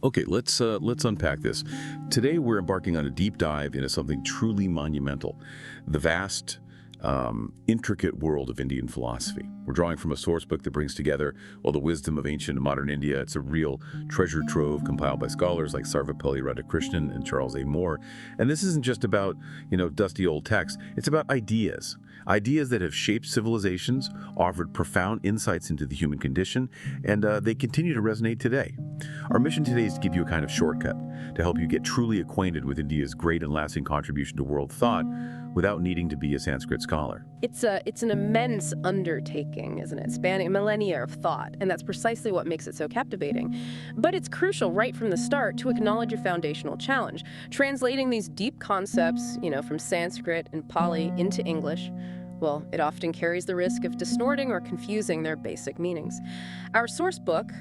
Okay, let's unpack this. Today we're embarking on a deep dive into something truly monumental, the vast, intricate world of Indian philosophy. We're drawing from a source book that brings together all the wisdom of ancient and modern India. It's a real treasure trove compiled by scholars like Sarvepalli, Radhakrishnan, and Charles A. Moore. And this isn't just about, dusty old texts. It's about ideas. Ideas that have shaped civilizations, offered profound insights into the human condition, and they continue to resonate today. Our mission today is to give you a kind of shortcut to help you get truly acquainted with India's great and lasting contribution to world thought without needing to be a Sanskrit scholar. It's an immense undertaking, isn't it? Spanning millennia of thought, and that's precisely what makes it so captivating. But it's crucial right from the start to acknowledge a foundational challenge. Translating these deep concepts, from Sanskrit and Pali into English, well, it often carries the risk of distorting or confusing their basic meanings. Our source book,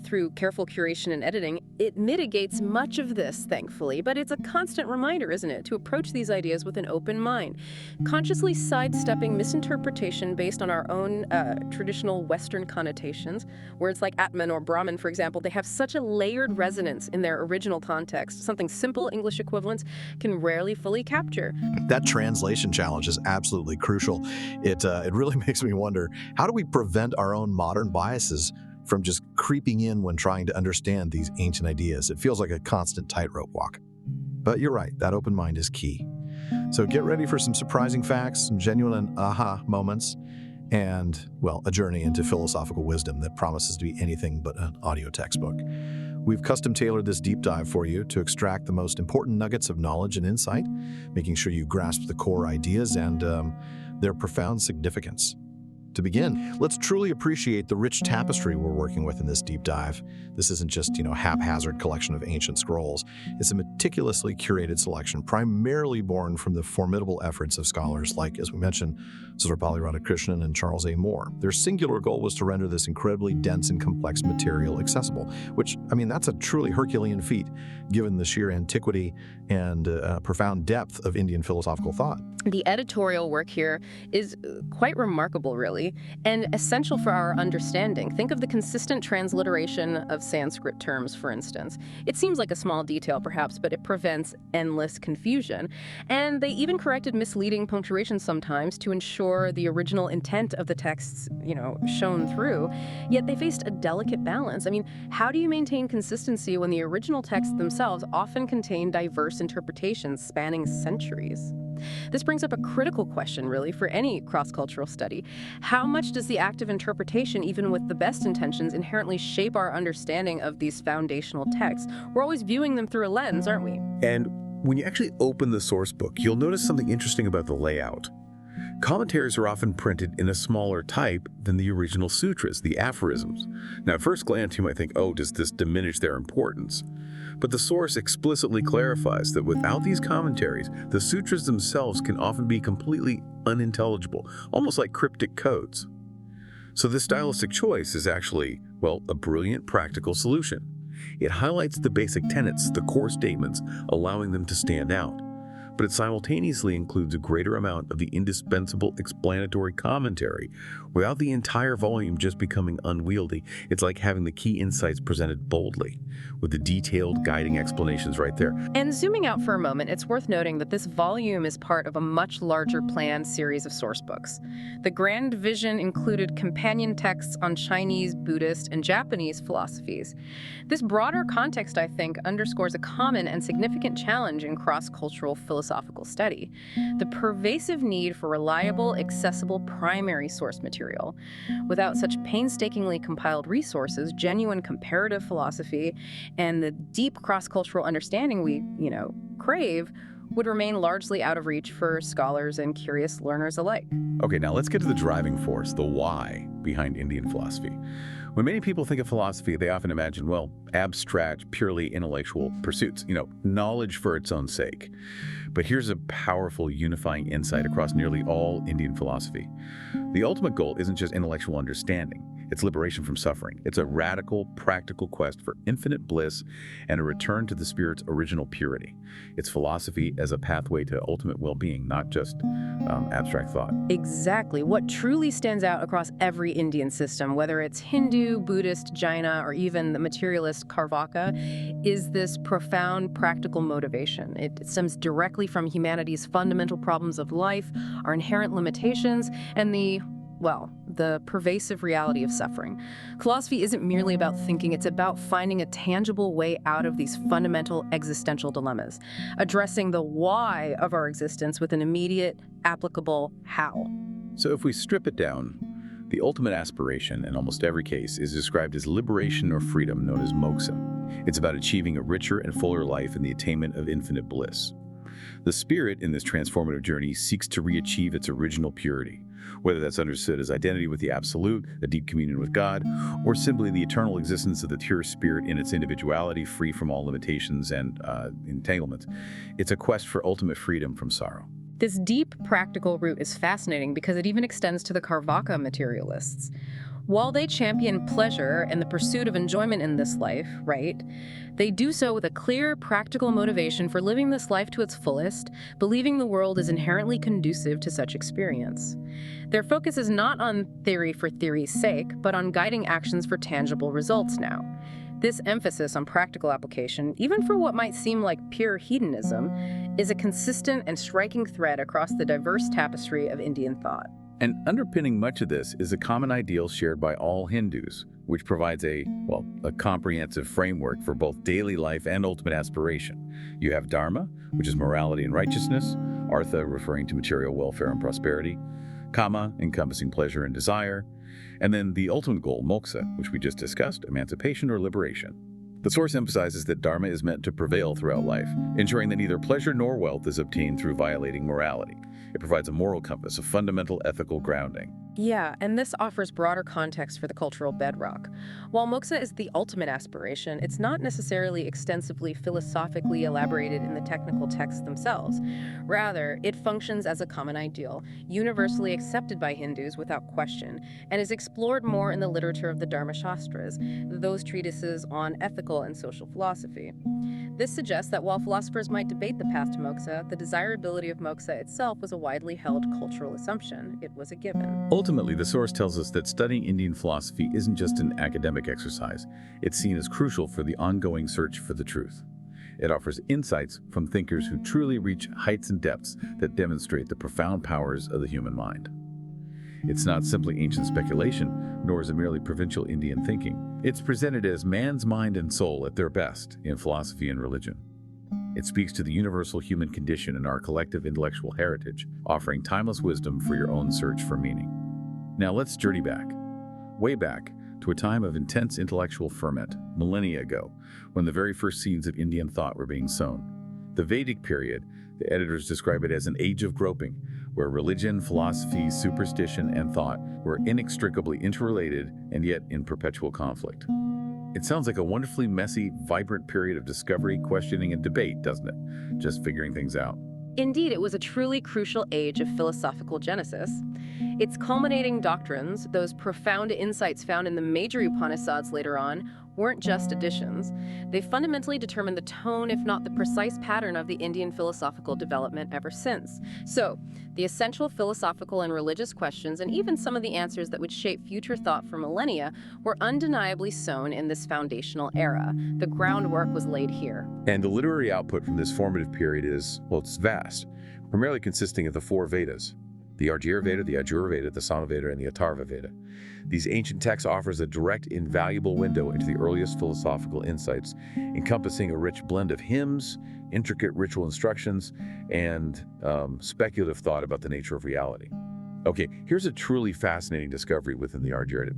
through careful curation and editing, it mitigates much of this, thankfully, but it's a constant reminder, isn't it, to approach these ideas with an open mind, consciously sidestepping misinterpretation based on our own traditional Western connotations. Words like Atman or Brahman, for example, they have such a layered resonance in their original context, something simple English equivalents can rarely fully capture. That translation challenge is absolutely crucial. It really makes me wonder, how do we prevent our own modern biases from just creeping in when trying to understand these ancient ideas? It feels like a constant tightrope walk. But you're right, that open mind is key. So get ready for some surprising facts, some genuine aha moments, and, well, a journey into philosophical wisdom that promises to be anything but an audio textbook. We've custom-tailored this deep dive for you to extract the most important nuggets of knowledge and insight, making sure you grasp the core ideas and their profound significance. To begin, let's truly appreciate the rich tapestry we're working with in this deep dive. This isn't just, haphazard collection of ancient scrolls. It's a meticulously curated selection, primarily born from the formidable efforts of scholars like, as we mentioned, Sarvepalli Radhakrishnan and Charles A. Moore. Their singular goal was to render this incredibly dense and complex material accessible, which, that's a truly Herculean feat, given the sheer antiquity and profound depth of Indian philosophical thought. The editorial work here is quite remarkable, really, and essential for our understanding. Think of the consistent transliteration of Sanskrit terms, for instance. It seems like a small detail, perhaps, but it prevents endless confusion. And they even corrected misleading punctuation sometimes to ensure the original intent of the texts, shone through. Yet they faced a delicate balance. How do you maintain consistency when the original texts themselves often contain diverse interpretations spanning centuries? This brings up a critical question, really, for any cross-cultural study. How much does the act of interpretation, even with the best intentions, inherently shape our understanding of these foundational texts? We're always viewing them through a lens, aren't we? And when you actually open the source book, you'll notice something interesting about the layout. Commentaries are often printed in a smaller type than the original sutras, the aphorisms. Now, at first glance, you might think, oh, does this diminish their importance? But the source explicitly clarifies that without these commentaries, the sutras themselves can often be completely unintelligible, almost like cryptic codes. So this stylistic choice is actually, a brilliant practical solution. It highlights the basic tenets, the core statements, allowing them to stand out. But it simultaneously includes a greater amount of the indispensable explanatory commentary without the entire volume just becoming unwieldy. It's like having the key insights presented boldly, with the detailed guiding explanations right there. And zooming out for a moment, it's worth noting that this volume is part of a much larger planned series of source books. The grand vision included companion texts on Chinese, Buddhist, and Japanese philosophies. This broader context, I think, underscores a common and significant challenge in cross-cultural philosophical study: the pervasive need for reliable, accessible primary source material. Without such painstakingly compiled resources, genuine comparative philosophy, and the deep cross-cultural understanding we, crave would remain largely out of reach for scholars and curious learners alike. Okay, now let's get to the driving force, the why, behind Indian philosophy. When many people think of philosophy, they often imagine, abstract, purely intellectual pursuits, knowledge for its own sake. But here's a powerful unifying insight across nearly all Indian philosophy. The ultimate goal isn't just intellectual understanding. It's liberation from suffering. It's a radical, practical quest for infinite bliss and a return to the spirit's original purity. It's philosophy as a pathway to ultimate well-being, not just abstract thought. Exactly. What truly stands out across every Indian system, whether it's Hindu, Buddhist, Jaina, or even the materialist Cārvāka, is this profound practical motivation. It stems directly from humanity's fundamental problems of life, our inherent limitations, and the pervasive reality of suffering. Philosophy isn't merely about thinking, it's about finding a tangible way out of these fundamental existential dilemmas, addressing the why of our existence with an immediate, applicable how. So if we strip it down, the ultimate aspiration in almost every case is described as liberation or freedom, known as moksha. It's about achieving a richer and fuller life in the attainment of infinite bliss. The spirit in this transformative journey seeks to re-achieve its original purity, whether that's understood as identity with the Absolute, a deep communion with God, or simply the eternal existence of the pure spirit in its individuality, free from all limitations and entanglements. It's a quest for ultimate freedom from sorrow. This deep, practical route is fascinating because it even extends to the Cārvāka materialists. While they champion pleasure and the pursuit of enjoyment in this life, right, they do so with a clear, practical motivation for living this life to its fullest, believing the world is inherently conducive to such experience. Their focus is not on theory for theory's sake, but on guiding actions for tangible results now. This emphasis on practical application, even for what might seem like pure hedonism, is a consistent and striking thread across the diverse tapestry of Indian thought. And underpinning much of this is a common ideal shared by all Hindus, which provides a comprehensive framework for both daily life and ultimate aspiration. You have dharma, which is morality and righteousness, artha, referring to material welfare and prosperity, kama, encompassing pleasure and desire, and then the ultimate goal, moksha, which we just discussed, emancipation or liberation. The source emphasizes that dharma is meant to prevail throughout life, ensuring that neither pleasure nor wealth is obtained through violating morality. It provides a moral compass, a fundamental ethical grounding. Yeah, and this offers broader context for the cultural bedrock. While moksha is the ultimate aspiration, it's not necessarily extensively philosophically elaborated in the technical texts themselves. Rather, it functions as a common ideal, universally accepted by Hindus without question, and is explored more in the literature of the Artha-śāstras, those treatises on ethical and social philosophy. This suggests that while philosophers might debate the path to moksha, the desirability of moksha itself was a widely held cultural assumption. It was a given. Ultimately, the source tells us that studying Indian philosophy isn't just an academic exercise. It's seen as crucial for the ongoing search for the truth. It offers insights from thinkers who truly reach heights and depths that demonstrate the profound powers of the human mind. It's not simply ancient speculation, nor is it merely provincial Indian thinking. It's presented as man's mind and soul at their best in philosophy and religion. It speaks to the universal human condition and our collective intellectual heritage, offering timeless wisdom for your own search for meaning. Now let's journey back, way back, to a time of intense intellectual ferment, millennia ago, when the very first seeds of Indian thought were being sown. The Vedic period, the editors describe it as an age of groping, where religion, philosophy, superstition, and thought were inextricably interrelated and yet in perpetual conflict. It sounds like a wonderfully messy, vibrant period of discovery, questioning, and debate, doesn't it? Just figuring things out. Indeed, it was a truly crucial age of philosophical genesis. Its culminating doctrines, those profound insights found in the major Upanishads later on, weren't just additions. They fundamentally determined the tone, if not the precise pattern, of the Indian philosophical development ever since. So, the essential philosophical and religious questions, and even some of the answers that would shape future thought for millennia, were undeniably sown in this foundational era. The groundwork was laid here. And the literary output from this formative period is, it's vast, primarily consisting of the four Vedas: the Arjuna Veda, the Yajur Veda, the Samaveda, and the Atharva Veda. These ancient texts offers a direct, invaluable window into the earliest philosophical insights, encompassing a rich blend of hymns, intricate ritual instructions, and speculative thought about the nature of reality. Okay, here's a truly fascinating discovery within the Arjuna.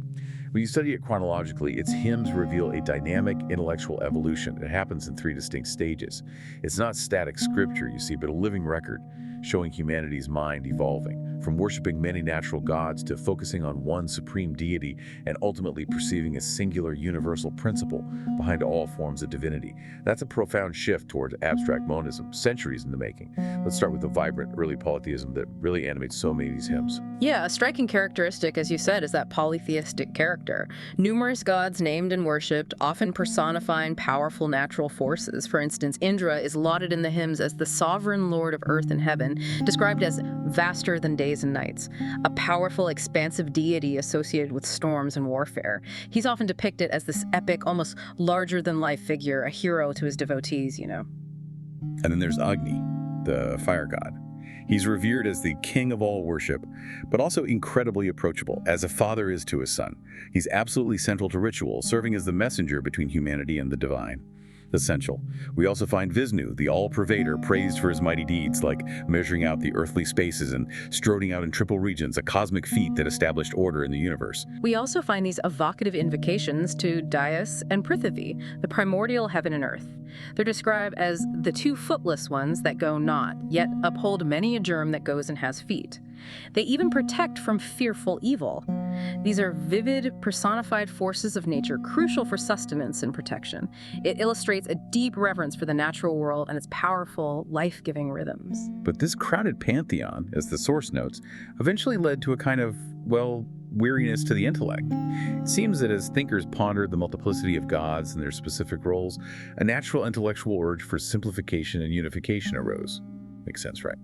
When you study it chronologically, its hymns reveal a dynamic intellectual evolution. It happens in three distinct stages. It's not static scripture, you see, but a living record, showing humanity's mind evolving. from worshiping many natural gods to focusing on one supreme deity and ultimately perceiving a singular universal principle behind all forms of divinity. That's a profound shift towards abstract monism, centuries in the making. Let's start with the vibrant early polytheism that really animates so many of these hymns. Yeah, a striking characteristic, as you said, is that polytheistic character. Numerous gods named and worshipped, often personifying powerful natural forces. For instance, Indra is lauded in the hymns as the sovereign lord of earth and heaven, described as vaster than days and nights, a powerful, expansive deity associated with storms and warfare. He's often depicted as this epic, almost larger-than-life figure, a hero to his devotees, you know. And then there's Agni, the fire god. He's revered as the king of all worship, but also incredibly approachable, as a father is to his son. He's absolutely central to ritual, serving as the messenger between humanity and the divine. Essential. We also find Vishnu, the all-pervader, praised for his mighty deeds, like measuring out the earthly spaces and striding out in triple regions, a cosmic feat that established order in the universe. We also find these evocative invocations to Dyaus and Prithvi, the primordial heaven and earth. They're described as the two footless ones that go not, yet uphold many a germ that goes and has feet. They even protect from fearful evil. These are vivid, personified forces of nature, crucial for sustenance and protection. It illustrates a deep reverence for the natural world and its powerful, life-giving rhythms. But this crowded pantheon, as the source notes, eventually led to a kind of, well, weariness to the intellect. It seems that as thinkers pondered the multiplicity of gods and their specific roles, a natural intellectual urge for simplification and unification arose. Makes sense, right?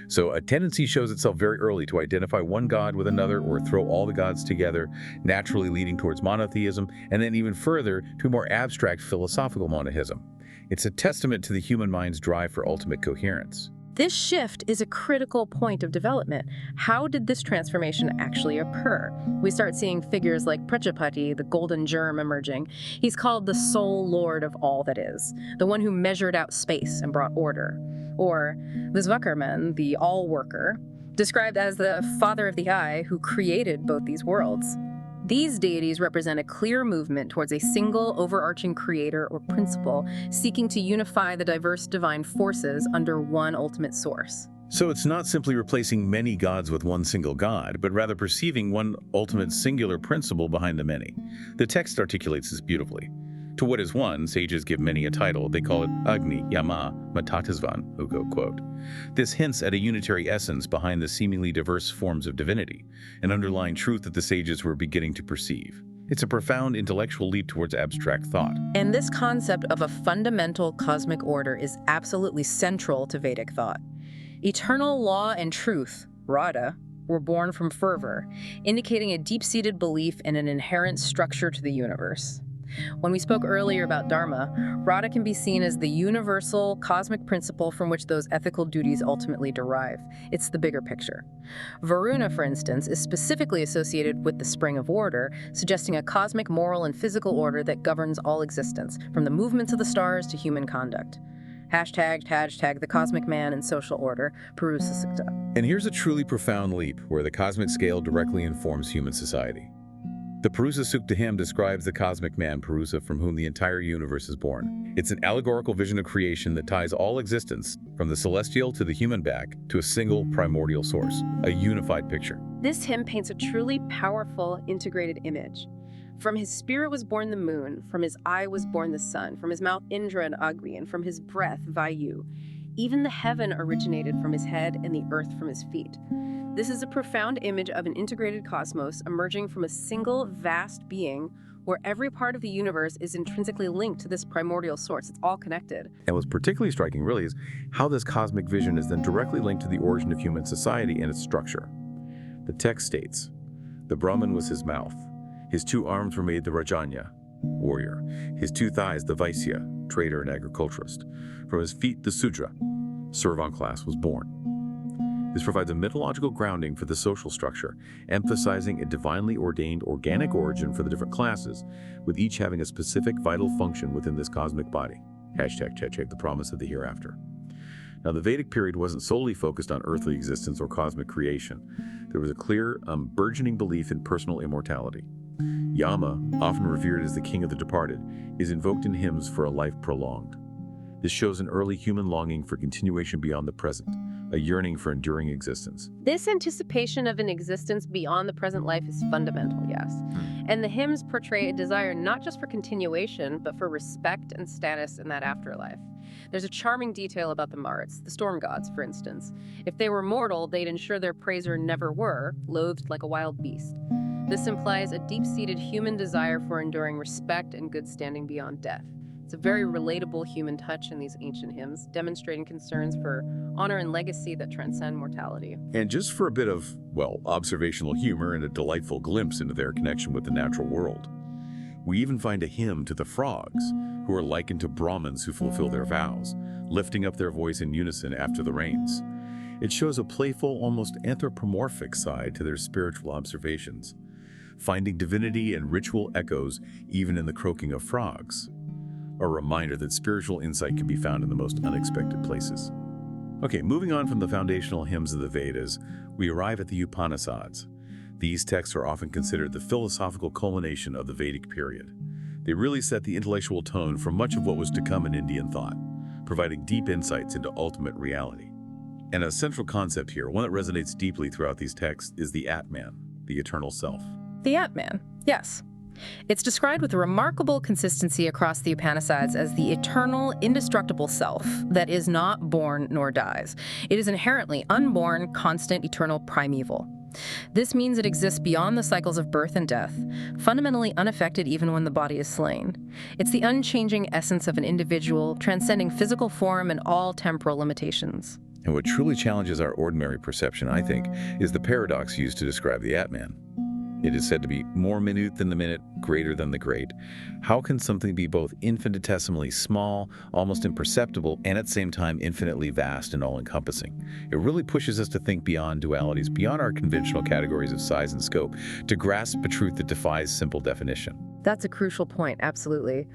So a tendency shows itself very early to identify one god with another or throw all the gods together, naturally leading towards monotheism, and then even further to more abstract philosophical monotheism. It's a testament to the human mind's drive for ultimate coherence. This shift is a critical point of development. How did this transformation actually occur? We start seeing figures like Prajapati, the golden germ, emerging. He's called the sole lord of all that is, the one who measured out space and brought order. Or Vishvakarman, the all-worker, described as the father of the eye who created both these worlds. These deities represent a clear movement towards a single overarching creator or principle, seeking to unify the diverse divine forces under one ultimate source. So it's not simply replacing many gods with one single god, but rather perceiving one ultimate singular principle behind the many. The text articulates this beautifully. To what is one, sages give many a title. They call it Agni, Yama, Matatisvan, Hugo quote. This hints at a unitary essence behind the seemingly diverse forms of divinity, an underlying truth that the sages were beginning to perceive. It's a profound intellectual leap towards abstract thought. And this concept of a fundamental cosmic order is absolutely central to Vedic thought. Eternal law and truth, Radha, were born from fervor, indicating a deep-seated belief in an inherent structure to the universe. When we spoke earlier about Dharma, Radha can be seen as the universal cosmic principle from which those ethical duties ultimately derive. It's the bigger picture. Varuna, for instance, is specifically associated with the spring of order, suggesting a cosmic moral and physical order that governs all existence, from the movements of the stars to human conduct. Hashtag the cosmic man and social order, Purusa Sukta. And here's a truly profound leap where the cosmic scale directly informs human society. The Purusa Sukta hymn describes the cosmic man, Purusa, from whom the entire universe is born. It's an allegorical vision of creation that ties all existence, from the celestial to the human back, to a single primordial source, a unified picture. This hymn paints a truly powerful, integrated image. From his spirit was born the moon, from his eye was born the sun, from his mouth Indra and Agni, and from his breath Vayu. Even the heaven originated from his head and the earth from his feet. This is a profound image of an integrated cosmos emerging from a single vast being where every part of the universe is intrinsically linked to this primordial source. It's all connected. And what's particularly striking really is how this cosmic vision is then directly linked to the origin of human society and its structure. The text states, "The Brahman was his mouth. His 2 arms were made the Rajanya, warrior. His 2 thighs the Vaisya, trader and agriculturist. From his feet the Sudra, servant class, was born." This provides a mythological grounding for the social structure, emphasizing a divinely ordained organic origin for the different classes, with each having a specific vital function within this cosmic body. Hashtag the promise of the hereafter. Now, the Vedic period wasn't solely focused on earthly existence or cosmic creation. There was a clear, burgeoning belief in personal immortality. Yama, often revered as the king of the departed, is invoked in hymns for a life prolonged. This shows an early human longing for continuation beyond the present, a yearning for enduring existence. This anticipation of an existence beyond the present life is fundamental, yes. And the hymns portray a desire not just for continuation, but for respect and status in that afterlife. There's a charming detail about the Marts, the storm gods, for instance. If they were mortal, they'd ensure their praiser never were, loathed like a wild beast. This implies a deep-seated human desire for enduring respect and good standing beyond death. It's a very relatable human touch in these ancient hymns, demonstrating concerns for honor and legacy that transcend mortality. And just for a bit of, well, observational humor and a delightful glimpse into their connection with the natural world, we even find a hymn to the frogs, who are likened to Brahmins who fulfill their vows, lifting up their voice in unison after the rains. It shows a playful, almost anthropomorphic side to their spiritual observations, finding divinity and ritual echoes even in the croaking of frogs. A reminder that spiritual insight can be found in the most unexpected places. Okay, moving on from the foundational hymns of the Vedas, we arrive at the Upanishads. These texts are often considered the philosophical culmination of the Vedic period. They really set the intellectual tone for much of what was to come in Indian thought, providing deep insights into ultimate reality. And a central concept here, one that resonates deeply throughout these texts, is the Atman, the eternal self. The Atman, yes. It's described with remarkable consistency across the Upanishads as the eternal, indestructible self that is not born nor dies. It is inherently unborn, constant, eternal, primeval. This means it exists beyond the cycles of birth and death, fundamentally unaffected even when the body is slain. It's the unchanging essence of an individual, transcending physical form and all temporal limitations. And what truly challenges our ordinary perception, I think, is the paradox used to describe the Atman. It is said to be more minute than the minute, greater than the great. How can something be both infinitesimally small, almost imperceptible, and at the same time infinitely vast and all-encompassing? It really pushes us to think beyond dualities, beyond our conventional categories of size and scope, to grasp a truth that defies simple definition. That's a crucial point, absolutely.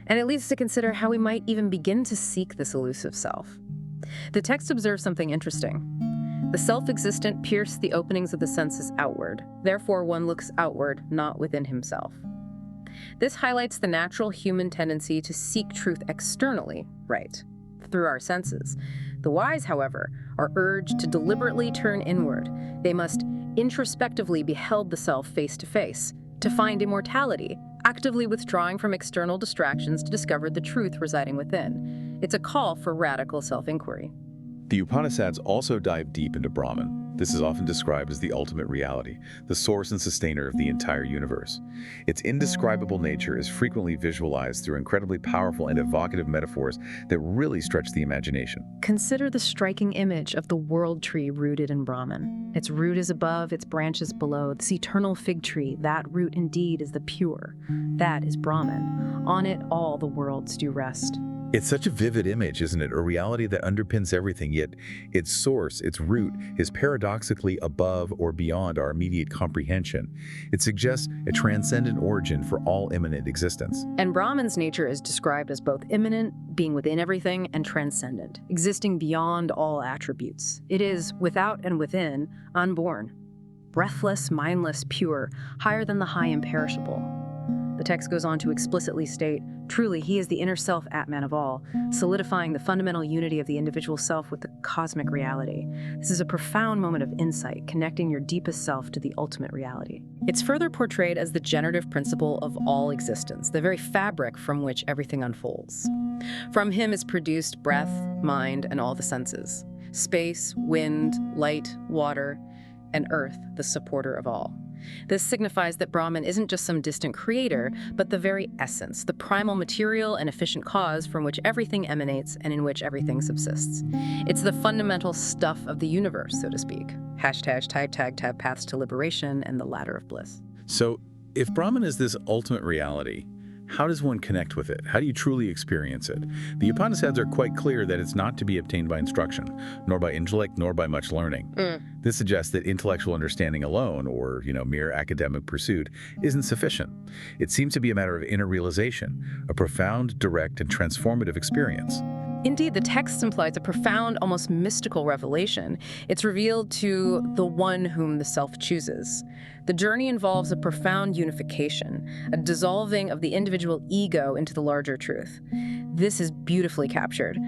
And it leads us to consider how we might even begin to seek this elusive self. The text observes something interesting. The self-existent pierce the openings of the senses outward. Therefore, one looks outward, not within himself. This highlights the natural human tendency to seek truth externally, right, through our senses. The wise, however, are urged to deliberately turn inward. They must introspectively behold the self face to face, to find immortality, actively withdrawing from external distractions to discover the truth residing within. It's a call for radical self-inquiry. The Upanishads also dive deep into Brahman. This is often described as the ultimate reality, the source and sustainer of the entire universe. Its indescribable nature is frequently visualized through incredibly powerful and evocative metaphors that really stretch the imagination. Consider the striking image of the world tree rooted in Brahman. Its root is above, its branches below. This eternal fig tree, that root indeed is the pure. That is Brahman. On it all the worlds do rest. It's such a vivid image, isn't it? A reality that underpins everything, yet its source, its root, is paradoxically above or beyond our immediate comprehension. It suggests a transcendent origin for all immanent existence. And Brahman's nature is described as both immanent, being within everything, and transcendent, existing beyond all attributes. It is, without and within, unborn, breathless, mindless, pure, higher than the high imperishable. The text goes on to explicitly state, truly, he is the inner self Atman of all, solidifying the fundamental unity of the individual self with the cosmic reality. This is a profound moment of insight, connecting your deepest self to the ultimate reality. It's further portrayed as the generative principle of all existence, the very fabric from which everything unfolds. From him is produced breath, mind, and all the senses. Space, wind, light, water, and earth, the supporter of all. This signifies that Brahman isn't just some distant creator, but the very essence, the primal material and efficient cause from which everything emanates and in which everything subsists. It's the fundamental stuff of the universe, so to speak. #tag paths to liberation and the ladder of bliss. So, if Brahman is this ultimate reality, how does one connect with it? How do you truly experience it? The Upanishads are quite clear that it's not to be obtained by instruction, nor by intellect, nor by much learning. This suggests that intellectual understanding alone, or mere academic pursuit, isn't sufficient. It seems to be a matter of inner realization, a profound, direct, and transformative experience. Indeed, the text implies a profound, almost mystical revelation. It's revealed to the one whom the self chooses. The journey involves a profound unification, a dissolving of the individual ego into the larger truth. This is beautifully captured.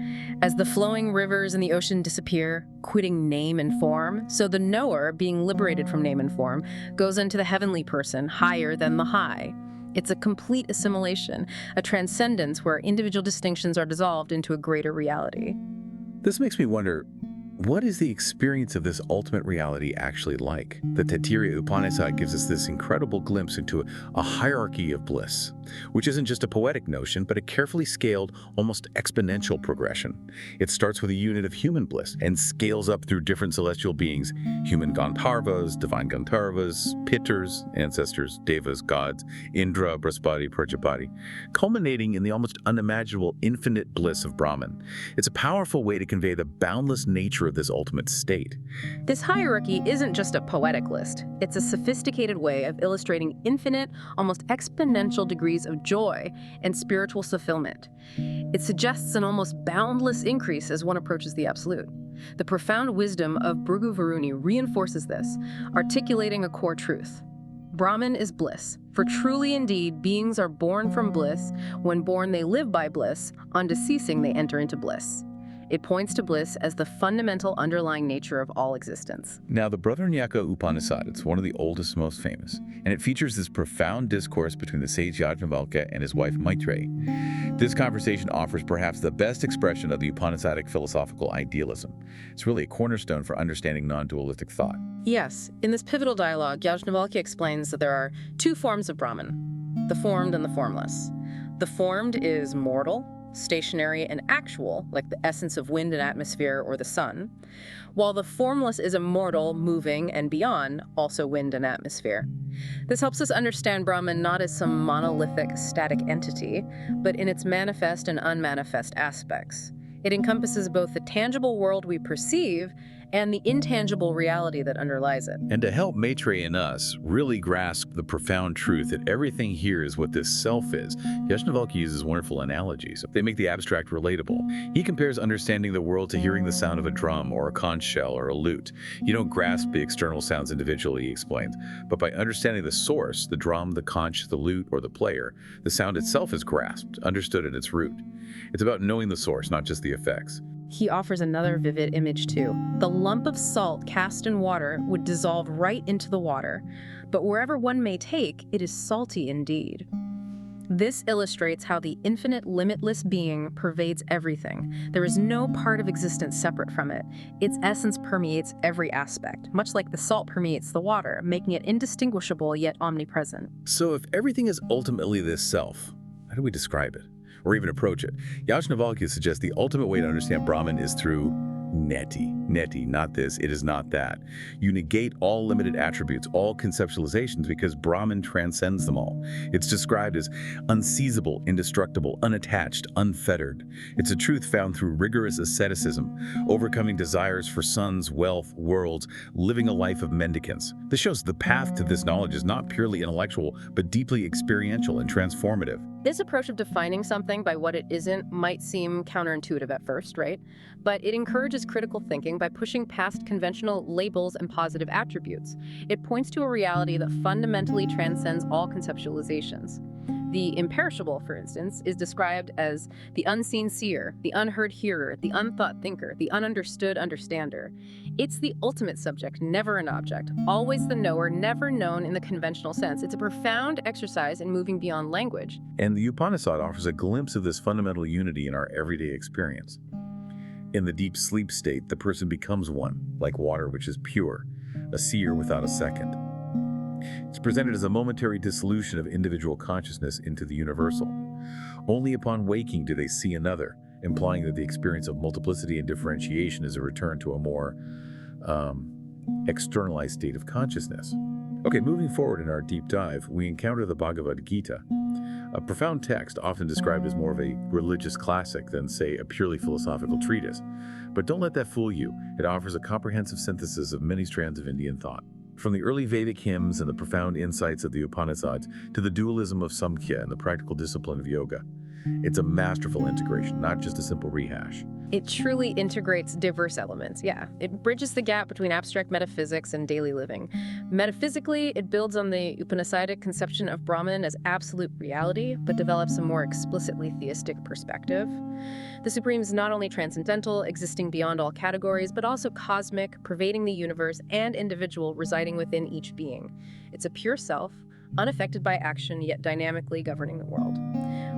As the flowing rivers in the ocean disappear, quitting name and form, so the knower, being liberated from name and form, goes into the heavenly person, higher than the high. It's a complete assimilation, a transcendence where individual distinctions are dissolved into a greater reality. This makes me wonder, what is the experience of this ultimate reality actually like? The Taittiriya Upanishad gives us this incredible glimpse into a hierarchy of bliss, which isn't just a poetic notion, but a carefully scaled, almost exponential progression. It starts with a unit of human bliss and scales up through different celestial beings, human Gandharvas, divine Gandharvas, Pitters, ancestors, Devas, gods, Indra, Brihaspati, Prajapati, culminating in the almost unimaginable infinite bliss of Brahman. It's a powerful way to convey the boundless nature of this ultimate state. This hierarchy isn't just a poetic list. It's a sophisticated way of illustrating infinite, almost exponential degrees of joy and spiritual fulfillment. It suggests an almost boundless increase as one approaches the absolute. The profound wisdom of Bhrigu Varuni reinforces this, articulating a core truth. Brahman is bliss, for truly indeed beings are born from bliss. When born they live by bliss, on deceasing they enter into bliss. It points to bliss as the fundamental underlying nature of all existence. Now, the Nyāya Upanishad, it's one of the oldest, most famous, and it features this profound discourse between the sage Yajnavalkya and his wife Maitreyi. This conversation offers perhaps the best expression of the Upanishadic philosophical idealism. It's really a cornerstone for understanding non-dualistic thought. Yes, in this pivotal dialogue, Yajnavalkya explains that there are two forms of Brahman, the formed and the formless. The formed is mortal, stationary, and actual, like the essence of wind and atmosphere or the sun, while the formless is immortal, moving, and beyond, also wind and atmosphere. This helps us understand Brahman not as some monolithic, static entity, but in its manifest and unmanifest aspects. It encompasses both the tangible world we perceive and the intangible reality that underlies it. And to help Maitreyi and us really grasp the profound truth that everything here is what this self is, Yajnavalkya uses wonderful analogies. They make the abstract relatable. He compares understanding the world to hearing the sound of a drum or a conch shell or a lute. You don't grasp the external sounds individually, he explains, but by understanding the source, the drum, the conch, the lute, or the player, the sound itself is grasped, understood at its root. It's about knowing the source, not just the effects. He offers another vivid image too. The lump of salt cast in water would dissolve right into the water, but wherever one may take, it is salty indeed. This illustrates how the infinite, limitless being pervades everything. There is no part of existence separate from it. Its essence permeates every aspect, much like the salt permeates the water, making it indistinguishable yet omnipresent. So if everything is ultimately this self, how do we describe it? Or even approach it? Yajnavalkya suggests the ultimate way to understand Brahman is through neti. Neti, not this, it is not that. You negate all limited attributes, all conceptualizations, because Brahman transcends them all. It's described as unseizable, indestructible, unattached, unfettered. It's a truth found through rigorous asceticism, overcoming desires for sons, wealth, worlds, living a life of mendicants. This shows the path to this knowledge is not purely intellectual, but deeply experiential and transformative. This approach of defining something by what it isn't might seem counterintuitive at first, right? But it encourages critical thinking by pushing past conventional labels and positive attributes. It points to a reality that fundamentally transcends all conceptualizations. The imperishable, for instance, is described as the unseen seer, the unheard hearer, the unthought thinker, the ununderstood understander. It's the ultimate subject, never an object, always the knower, never known in the conventional sense. It's a profound exercise in moving beyond language. And the Upanishad offers a glimpse of this fundamental unity in our everyday experience. In the deep sleep state, the person becomes one, like water which is pure, a seer without a second. It's presented as a momentary dissolution of individual consciousness into the universal. Only upon waking do they see another, implying that the experience of multiplicity and differentiation is a return to a more externalized state of consciousness. Okay, moving forward in our deep dive, we encounter the Bhagavad-gītā, a profound text often described as more of a religious classic than, say, a purely philosophical treatise. But don't let that fool you. It offers a comprehensive synthesis of many strands of Indian thought. From the early Vedic hymns and the profound insights of the Upanishads to the dualism of Sāṁkhya and the practical discipline of yoga. It's a masterful integration, not just a simple rehash. It truly integrates diverse elements, yeah. It bridges the gap between abstract metaphysics and daily living. Metaphysically, it builds on the Upanishadic conception of Brahman as absolute reality, but develops a more explicitly theistic perspective. The Supreme is not only transcendental, existing beyond all categories, but also cosmic, pervading the universe, and individual, residing within each being. It's a pure self, unaffected by action, yet dynamically governing the world.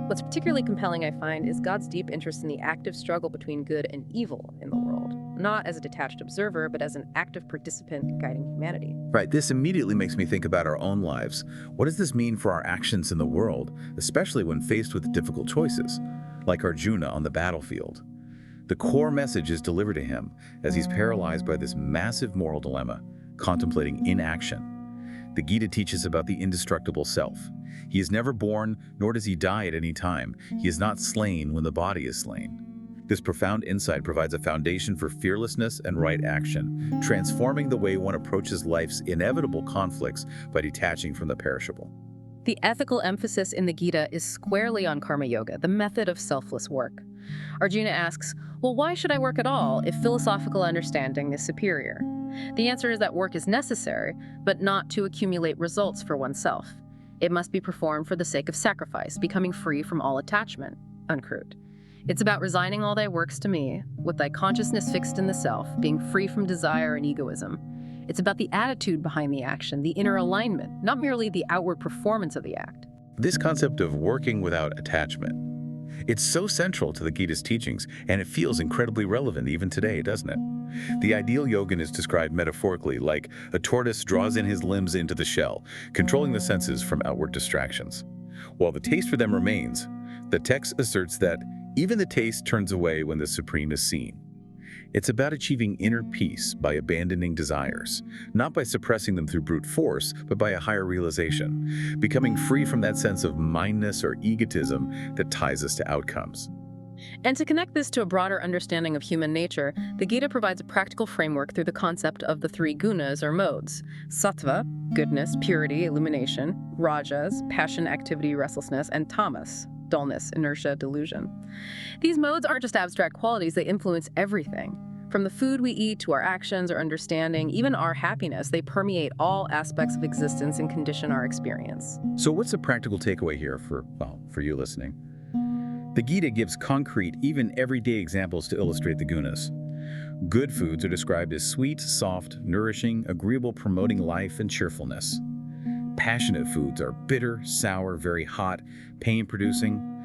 What's particularly compelling, I find, is God's deep interest in the active struggle between good and evil in the world, not as a detached observer, but as an active participant guiding humanity. Right, this immediately makes me think about our own lives. What does this mean for our actions in the world, especially when faced with difficult choices, like Arjuna on the battlefield? The core message is delivered to him as he's paralyzed by this massive moral dilemma, contemplating inaction. The Gita teaches about the indestructible self. He is never born, nor does he die at any time. He is not slain when the body is slain. This profound insight provides a foundation for fearlessness and right action, transforming the way one approaches life's inevitable conflicts by detaching from the perishable. The ethical emphasis in the Gita is squarely on karma yoga, the method of selfless work. Arjuna asks, well, why should I work at all if philosophical understanding is superior? The answer is that work is necessary, but not to accumulate results for oneself. It must be performed for the sake of sacrifice, becoming free from all attachment. Uncrude. It's about resigning all thy works to me, with thy consciousness fixed in the self, being free from desire and egoism. It's about the attitude behind the action, the inner alignment, not merely the outward performance of the act. This concept of working without attachment, it's so central to the Gita's teachings, and it feels incredibly relevant even today, doesn't it? The ideal yogin is described metaphorically like a tortoise draws in his limbs into the shell, controlling the senses from outward distractions. While the taste for them remains, the text asserts that even the taste turns away when the Supreme is seen. It's about achieving inner peace by abandoning desires, not by suppressing them through brute force, but by a higher realization, becoming free from that sense of mindness or egotism that ties us to outcomes. And to connect this to a broader understanding of human nature, the Gita provides a practical framework through the concept of the three gunas or modes: sattva, goodness, purity, illumination; rajas, passion, activity, restlessness; and tamas, dullness, inertia, delusion. These modes aren't just abstract qualities, they influence everything. From the food we eat to our actions or understanding, even our happiness, they permeate all aspects of existence and condition our experience. So what's the practical takeaway here for you listening? The Gita gives concrete, even everyday examples to illustrate the gunas. Good foods are described as sweet, soft, nourishing, agreeable, promoting life and cheerfulness. Passionate foods are bitter, sour, very hot, pain-producing.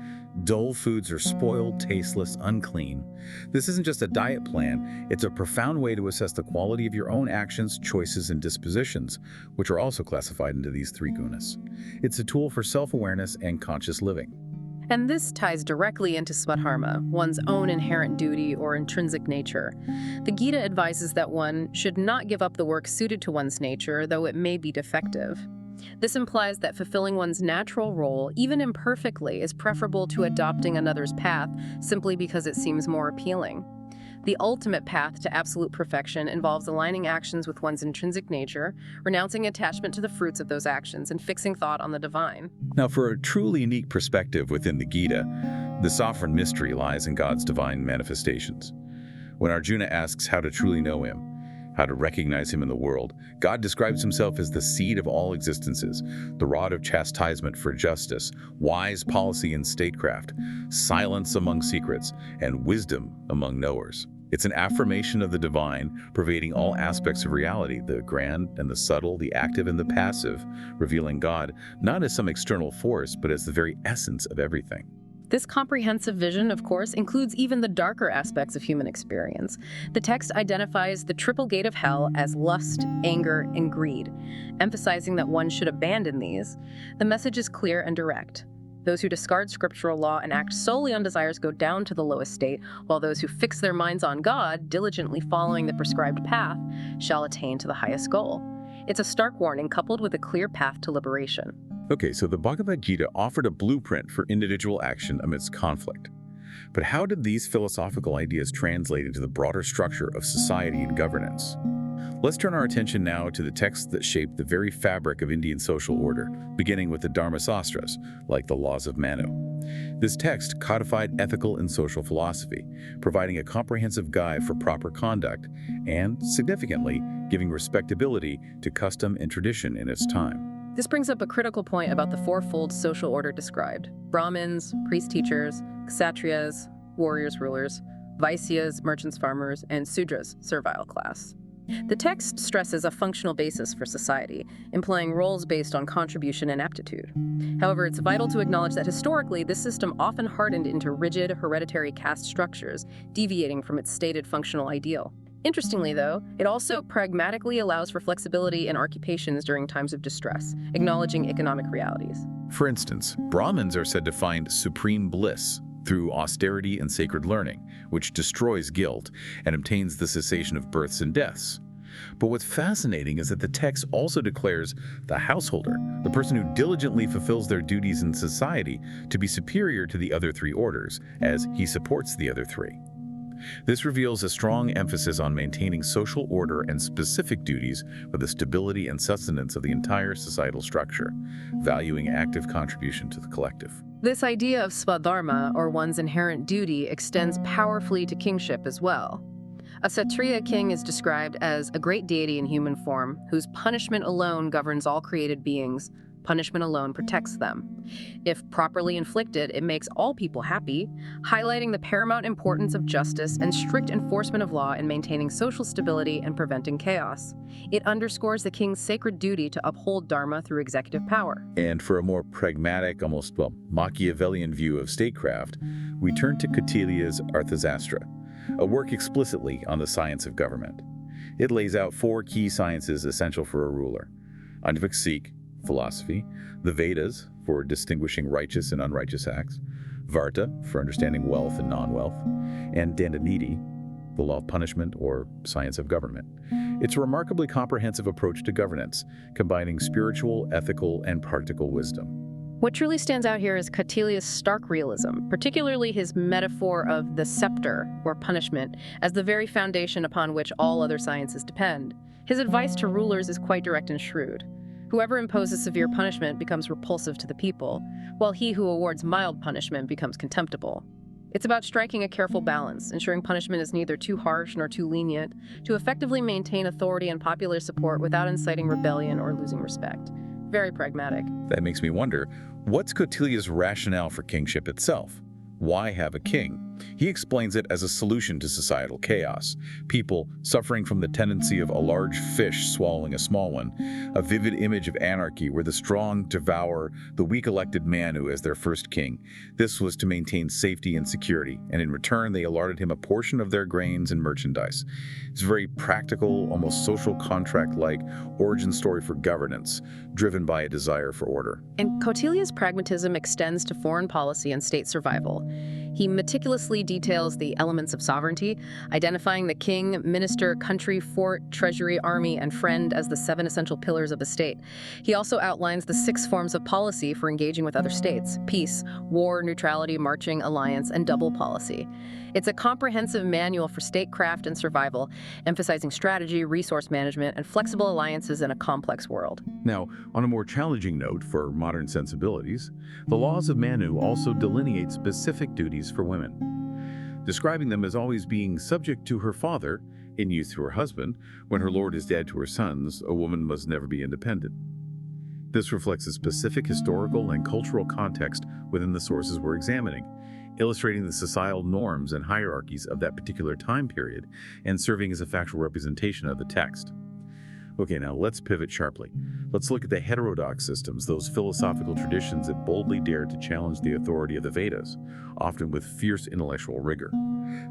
Dull foods are spoiled, tasteless, unclean. This isn't just a diet plan, it's a profound way to assess the quality of your own actions, choices, and dispositions, which are also classified into these three gunas. It's a tool for self-awareness and conscious living. And this ties directly into swadharma, one's own inherent duty or intrinsic nature. The Gita advises that one should not give up the work suited to one's nature, though it may be defective. This implies that fulfilling one's natural role, even imperfectly, is preferable to adopting another's path simply because it seems more appealing. The ultimate path to absolute perfection involves aligning actions with one's intrinsic nature, renouncing attachment to the fruits of those actions, and fixing thought on the divine. Now, for a truly unique perspective within the Gita, the sovereign mystery lies in God's divine manifestations. When Arjuna asks how to truly know him, how to recognize him in the world, God describes himself as the seed of all existences, the rod of chastisement for justice, wise policy in statecraft, silence among secrets, and wisdom among knowers. It's an affirmation of the divine, pervading all aspects of reality, the grand and the subtle, the active and the passive, revealing God not as some external force, but as the very essence of everything. This comprehensive vision, of course, includes even the darker aspects of human experience. The text identifies the triple gate of hell as lust, anger, and greed, emphasizing that one should abandon these. The message is clear and direct. Those who discard scriptural law and act solely on desires go down to the lowest state, while those who fix their minds on God, diligently following the prescribed path, shall attain to the highest goal. It's a stark warning coupled with a clear path to liberation. Okay, so the Bhagavad-gītā offered a blueprint for individual action amidst conflict. But how did these philosophical ideas translate into the broader structure of society and governance? Let's turn our attention now to the texts that shape the very fabric of Indian social order, beginning with the Dharma-sāstras, like the Laws of Manu. This text codified ethical and social philosophy, providing a comprehensive guide for proper conduct and, significantly, giving respectability to custom and tradition in its time. This brings up a critical point about the fourfold social order described: Brahmins, priest-teachers, Kshatriyas, warriors-rulers, Vaisyas, merchants-farmers, and Sudras, servile class. The text stresses a functional basis for society, implying roles based on contribution and aptitude. However, it's vital to acknowledge that historically, this system often hardened into rigid, hereditary caste structures, deviating from its stated functional ideal. Interestingly, though, it also pragmatically allows for flexibility in occupations during times of distress, acknowledging economic realities. For instance, Brahmins are said to find supreme bliss through austerity and sacred learning, which destroys guilt and obtains the cessation of births and deaths. But what's fascinating is that the text also declares the householder, the person who diligently fulfills their duties in society, to be superior to the other three orders, as he supports the other three. This reveals a strong emphasis on maintaining social order and specific duties for the stability and sustenance of the entire societal structure, valuing active contribution to the collective. This idea of swadharma, or one's inherent duty, extends powerfully to kingship as well. A Kshatriya king is described as a great deity in human form, whose punishment alone governs all created beings. Punishment alone protects them. If properly inflicted, it makes all people happy, highlighting the paramount importance of justice and strict enforcement of law in maintaining social stability and preventing chaos. It underscores the king's sacred duty to uphold dharma through executive power. And for a more pragmatic, almost, Machiavellian view of statecraft, we turn to Kautilya's Artha-śāstra, a work explicitly on the science of government. It lays out 4 key sciences essential for a ruler: Vaiśeṣika, philosophy; the Vedas, for distinguishing righteous and unrighteous acts; Varta, for understanding wealth and non-wealth; and Dandaniti, the law of punishment or science of government. It's a remarkably comprehensive approach to governance, combining spiritual, ethical, and practical wisdom. What truly stands out here is Kautilya's stark realism, particularly his metaphor of the scepter, or punishment, as the very foundation upon which all other sciences depend. His advice to rulers is quite direct and shrewd. Whoever imposes severe punishment becomes repulsive to the people, while he who awards mild punishment becomes contemptible. It's about striking a careful balance, ensuring punishment is neither too harsh nor too lenient, to effectively maintain authority and popular support without inciting rebellion or losing respect. Very pragmatic. That makes me wonder, what's Kautilya's rationale for kingship itself? Why have a king? He explains it as a solution to societal chaos, people suffering from the tendency of a large fish swallowing a small one, a vivid image of anarchy where the strong devour the weak elected Manu as their first king. This was to maintain safety and security, and in return they allotted him a portion of their grains and merchandise. It's a very practical, almost social contract-like origin story for governance, driven by a desire for order. And Kautilya's pragmatism extends to foreign policy and state survival. He meticulously details the elements of sovereignty, identifying the king, minister, country, fort, treasury, army, and friend as the 7 essential pillars of a state. He also outlines the 6 forms of policy for engaging with other states: peace, war, neutrality, marching, alliance, and double policy. It's a comprehensive manual for statecraft and survival, emphasizing strategy, resource management, and flexible alliances in a complex world. Now, on a more challenging note for modern sensibilities, the laws of Manu also delineate specific duties for women, describing them as always being subject to her father, in youth to her husband. When her lord is dead, to her sons. A woman must never be independent. This reflects a specific historical and cultural context within the sources we're examining, illustrating the societal norms and hierarchies of that particular time period and serving as a factual representation of the text. Okay, now let's pivot sharply. Let's look at the heterodox systems, those philosophical traditions that boldly dare to challenge the authority of the Vedas, often with fierce intellectual rigor.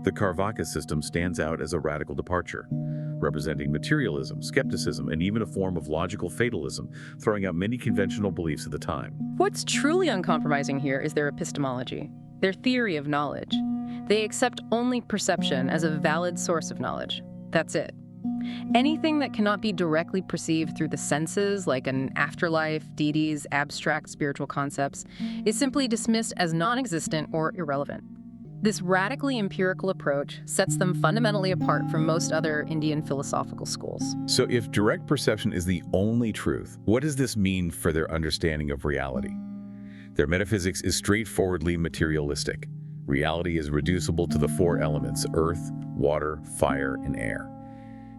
The Cārvāka system stands out as a radical departure, representing materialism, skepticism, and even a form of logical fatalism, throwing out many conventional beliefs of the time. What's truly uncompromising here is their epistemology, their theory of knowledge. They accept only perception as a valid source of knowledge. That's it. Anything that cannot be directly perceived through the senses, like an afterlife, deities, abstract spiritual concepts, is simply dismissed as non-existent or irrelevant. This radically empirical approach sets them fundamentally apart from most other Indian philosophical schools. So if direct perception is the only truth, what does this mean for their understanding of reality? Their metaphysics is straightforwardly materialistic. Reality is reducible to the four elements: earth, water, fire, and air.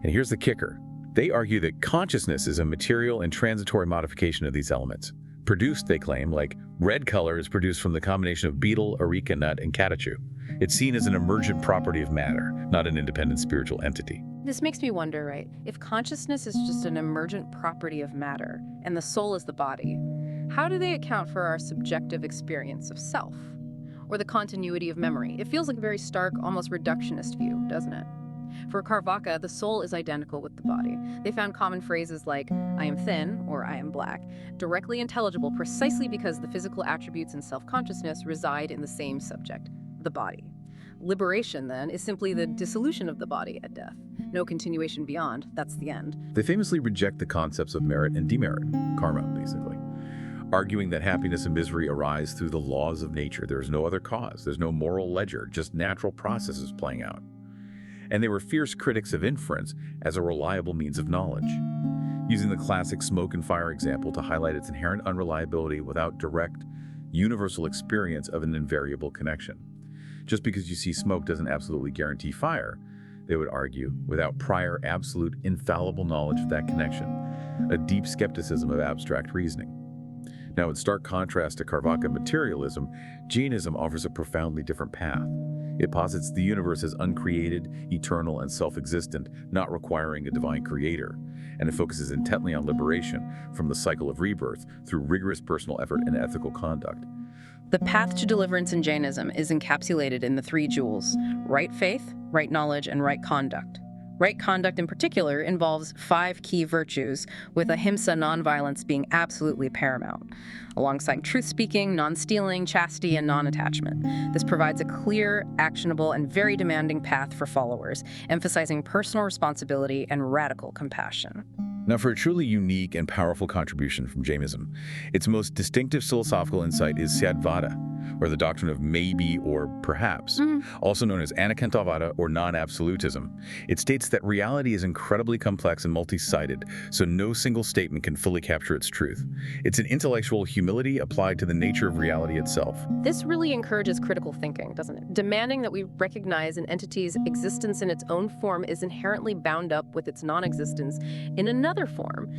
And here's the kicker. They argue that consciousness is a material and transitory modification of these elements. Produced, they claim, like red color is produced from the combination of beetle, areca nut, and catechu. It's seen as an emergent property of matter, not an independent spiritual entity. This makes me wonder, right? If consciousness is just an emergent property of matter, and the soul is the body, how do they account for our subjective experience of self? Or the continuity of memory? It feels like a very stark, almost reductionist view, doesn't it? For Cārvāka, the soul is identical with the body. They found common phrases like, I am thin, or I am black, directly intelligible precisely because the physical attributes and self-consciousness reside in the same subject, the body. Liberation, then, is simply the dissolution of the body at death. No continuation beyond, that's the end. They famously reject the concepts of merit and demerit, karma, basically, arguing that happiness and misery arise through the laws of nature. There is no other cause. There's no moral ledger, just natural processes playing out. And they were fierce critics of inference as a reliable means of knowledge, using the classic smoke and fire example to highlight its inherent unreliability without direct, universal experience of an invariable connection. Just because you see smoke doesn't absolutely guarantee fire, they would argue, without prior, absolute, infallible knowledge of that connection, a deep skepticism of abstract reasoning. Now, in stark contrast to Cārvāka materialism, Jainism offers a profoundly different path. It posits the universe as uncreated, eternal, and self-existent, not requiring a divine creator, and it focuses intently on liberation from the cycle of rebirth through rigorous personal effort and ethical conduct. The path to deliverance in Jainism is encapsulated in the three jewels: right faith, right knowledge, and right conduct. Right conduct in particular involves 5 key virtues, with ahimsa, nonviolence, being absolutely paramount, alongside truth-speaking, non-stealing, chastity, and non-attachment. This provides a clear, actionable, and very demanding path for followers, emphasizing personal responsibility and radical compassion. Now, for a truly unique and powerful contribution from Jainism, its most distinctive philosophical insight is Syadvada, or the doctrine of maybe or perhaps, also known as Anekantavada or non-absolutism. It states that reality is incredibly complex and multi-sided, so no single statement can fully capture its truth. It's an intellectual humility applied to the nature of reality itself. This really encourages critical thinking, doesn't it? Demanding that we recognize an entity's existence in its own form is inherently bound up with its non-existence in another form.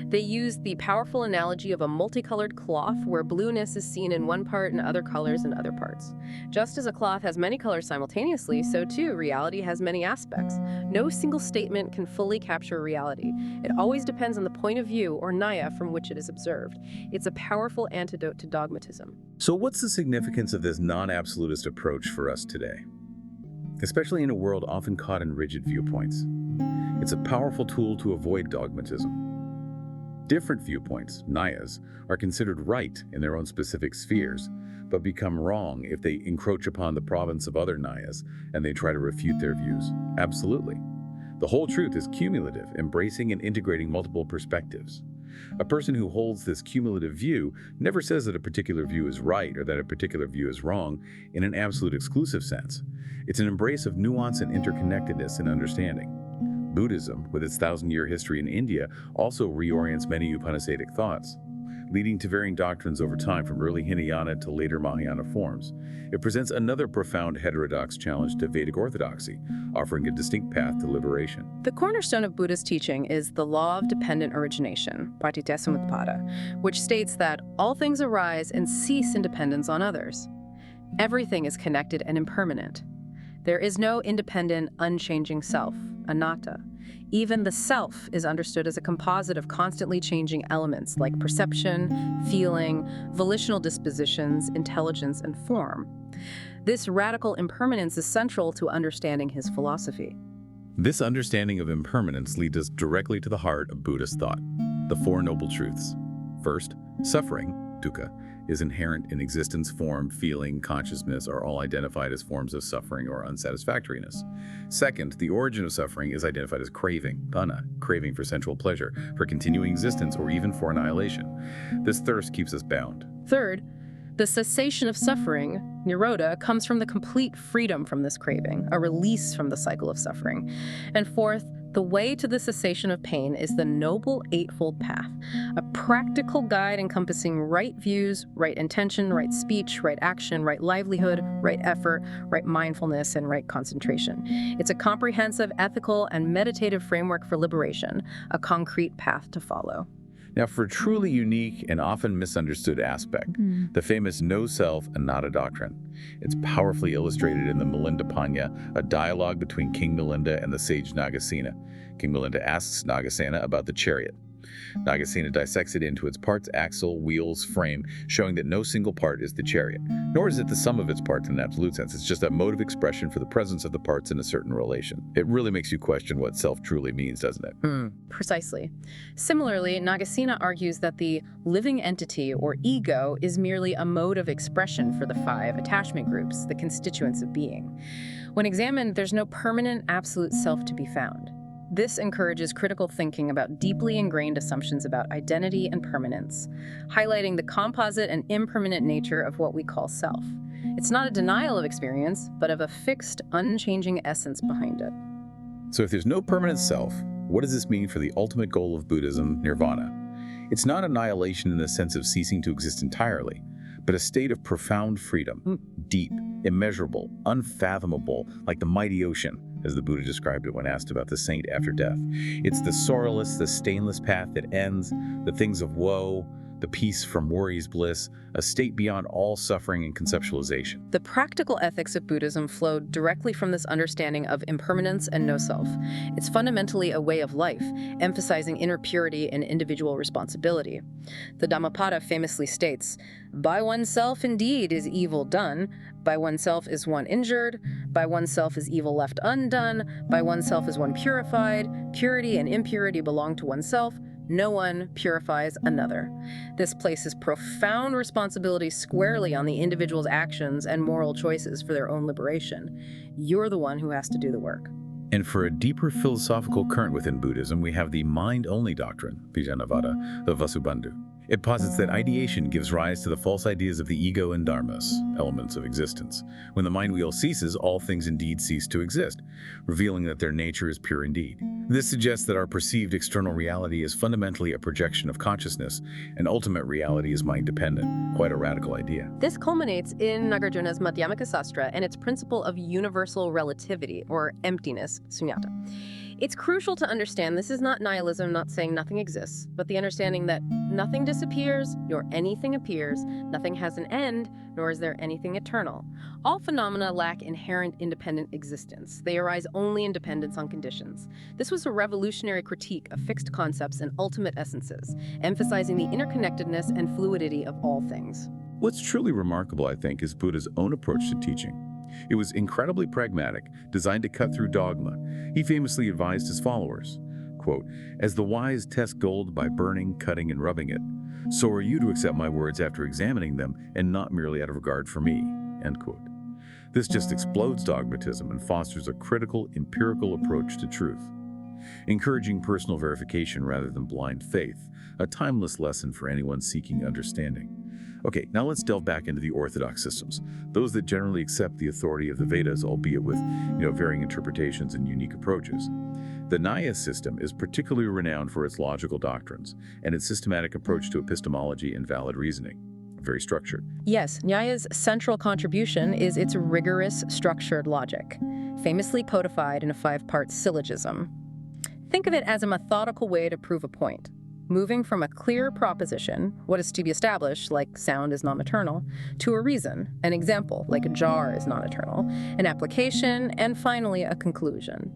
They use the powerful analogy of a multicolored cloth where blueness is seen in one part and other colors in other parts. Just as a cloth has many colors simultaneously, so too reality has many aspects. No single statement can fully capture reality. It always depends on the point of view, or Nyāya, from which it is observed. It's a powerful antidote to dogmatism. So what's the significance of this non-absolutist approach for us today? Especially in a world often caught in rigid viewpoints. It's a powerful tool to avoid dogmatism. Different viewpoints, Nyāyas, are considered right in their own specific spheres, but become wrong if they encroach upon the province of other Nyāyas and they try to refute their views. Absolutely. The whole truth is cumulative, embracing and integrating multiple perspectives. A person who holds this cumulative view never says that a particular view is right or that a particular view is wrong in an absolute exclusive sense. It's an embrace of nuance and interconnectedness in understanding. Buddhism, with its 1,000-year history in India, also reorients many Upanishadic thoughts, leading to varying doctrines over time from early Hinayana to later Mahayana forms. It presents another profound heterodox challenge to Vedic orthodoxy, offering a distinct path to liberation. The cornerstone of Buddhist teaching is the law of dependent origination, pratityasamutpada, which states that all things arise and cease in dependence on others. Everything is connected and impermanent. There is no independent, unchanging self, anatta. Even the self is understood as a composite of constantly changing elements like perception, feeling, volitional dispositions, intelligence, and form. This radical impermanence is central to understanding his philosophy. This understanding of impermanence leads us directly to the heart of Buddhist thought, the Four Noble Truths. First, suffering, dukkha, is inherent in existence. Form, feeling, consciousness are all identified as forms of suffering or unsatisfactoriness. Second, the origin of suffering is identified as craving, tanha, craving for sensual pleasure, for continuing existence, or even for annihilation. This thirst keeps us bound. Third, The cessation of suffering, nirodha, comes from the complete freedom from this craving, a release from the cycle of suffering. And fourth, the way to the cessation of pain is the Noble Eightfold Path, a practical guide encompassing right views, right intention, right speech, right action, right livelihood, right effort, right mindfulness, and right concentration. It's a comprehensive, ethical, and meditative framework for liberation, a concrete path to follow. Now, for a truly unique and often misunderstood aspect, the famous no self anatta doctrine. It's powerfully illustrated in the Milinda Panya, a dialogue between King Milinda and the sage Nagasena. King Milinda asks Nagasena about the chariot. Nagasena dissects it into its parts, axle, wheels, frame, showing that no single part is the chariot, nor is it the sum of its parts in an absolute sense. It's just a mode of expression for the presence of the parts in a certain relation. It really makes you question what self truly means, doesn't it? Precisely. Similarly, Nagasena argues that the living entity, or ego, is merely a mode of expression for the 5 attachment groups, the constituents of being. When examined, there's no permanent absolute self to be found. This encourages critical thinking about deeply ingrained assumptions about identity and permanence, highlighting the composite and impermanent nature of what we call self. It's not a denial of experience, but of a fixed, unchanging essence behind it. So if there's no permanent self, what does this mean for the ultimate goal of Buddhism, nirvana? It's not annihilation in the sense of ceasing to exist entirely, but a state of profound freedom, deep, immeasurable, unfathomable, like the mighty ocean, as the Buddha described it when asked about the saint after death. It's the sorrowless, the stainless path that ends, the things of woe, the peace from worry's bliss, a state beyond all suffering and conceptualization. The practical ethics of Buddhism flowed directly from this understanding of impermanence and no self. It's fundamentally a way of life, emphasizing inner purity and individual responsibility. The Dhammapada famously states, "By oneself indeed is evil done, by oneself is one injured, by oneself is evil left undone, by oneself is one purified, purity and impurity belong to oneself, no one purifies another." This places profound responsibility squarely on the individual's actions and moral choices for their own liberation. You're the one who has to do the work. And for a deeper philosophical current within Buddhism, we have the mind-only doctrine, Vijnanavada, the Vasubandhu. It posits that ideation gives rise to the false ideas of the ego and dharmas, elements of existence. When the mind wheel ceases, all things indeed cease to exist, revealing that their nature is pure indeed. This suggests that our perceived external reality is fundamentally a projection of consciousness, and ultimate reality is mind-dependent. Quite a radical idea. This culminates in Nagarjuna's Madhyamaka-sastra and its principle of universal relativity, or emptiness, sunyata. It's crucial to understand this is not nihilism, not saying nothing exists, but the understanding that nothing disappears, nor anything appears, nothing has an end, nor is there anything eternal. All phenomena lack inherent independent existence. They arise only in dependence on conditions. This was a revolutionary critique of fixed concepts and ultimate essences, emphasizing the interconnectedness and fluidity of all things. What's truly remarkable, I think, is Buddha's own approach to teaching. It was incredibly pragmatic, designed to cut through dogma. He famously advised his followers, quote, "As the wise test gold by burning, cutting, and rubbing it, so are you to accept my words after examining them and not merely out of regard for me," end quote. This just explodes dogmatism and fosters a critical, empirical approach to truth, encouraging personal verification rather than blind faith, a timeless lesson for anyone seeking understanding. Okay, now let's delve back into the Orthodox systems, those that generally accept the authority of the Vedas, albeit with, varying interpretations and unique approaches. The Nyāya system is particularly renowned for its logical doctrines and its systematic approach to epistemology and valid reasoning. Very structured. Yes, Nyāya's central contribution is its rigorous, structured logic, famously codified in a 5-part syllogism. Think of it as a methodical way to prove a point, moving from a clear proposition, what is to be established, like sound is non-eternal, to a reason, an example, like a jar is non-eternal, an application, and finally a conclusion.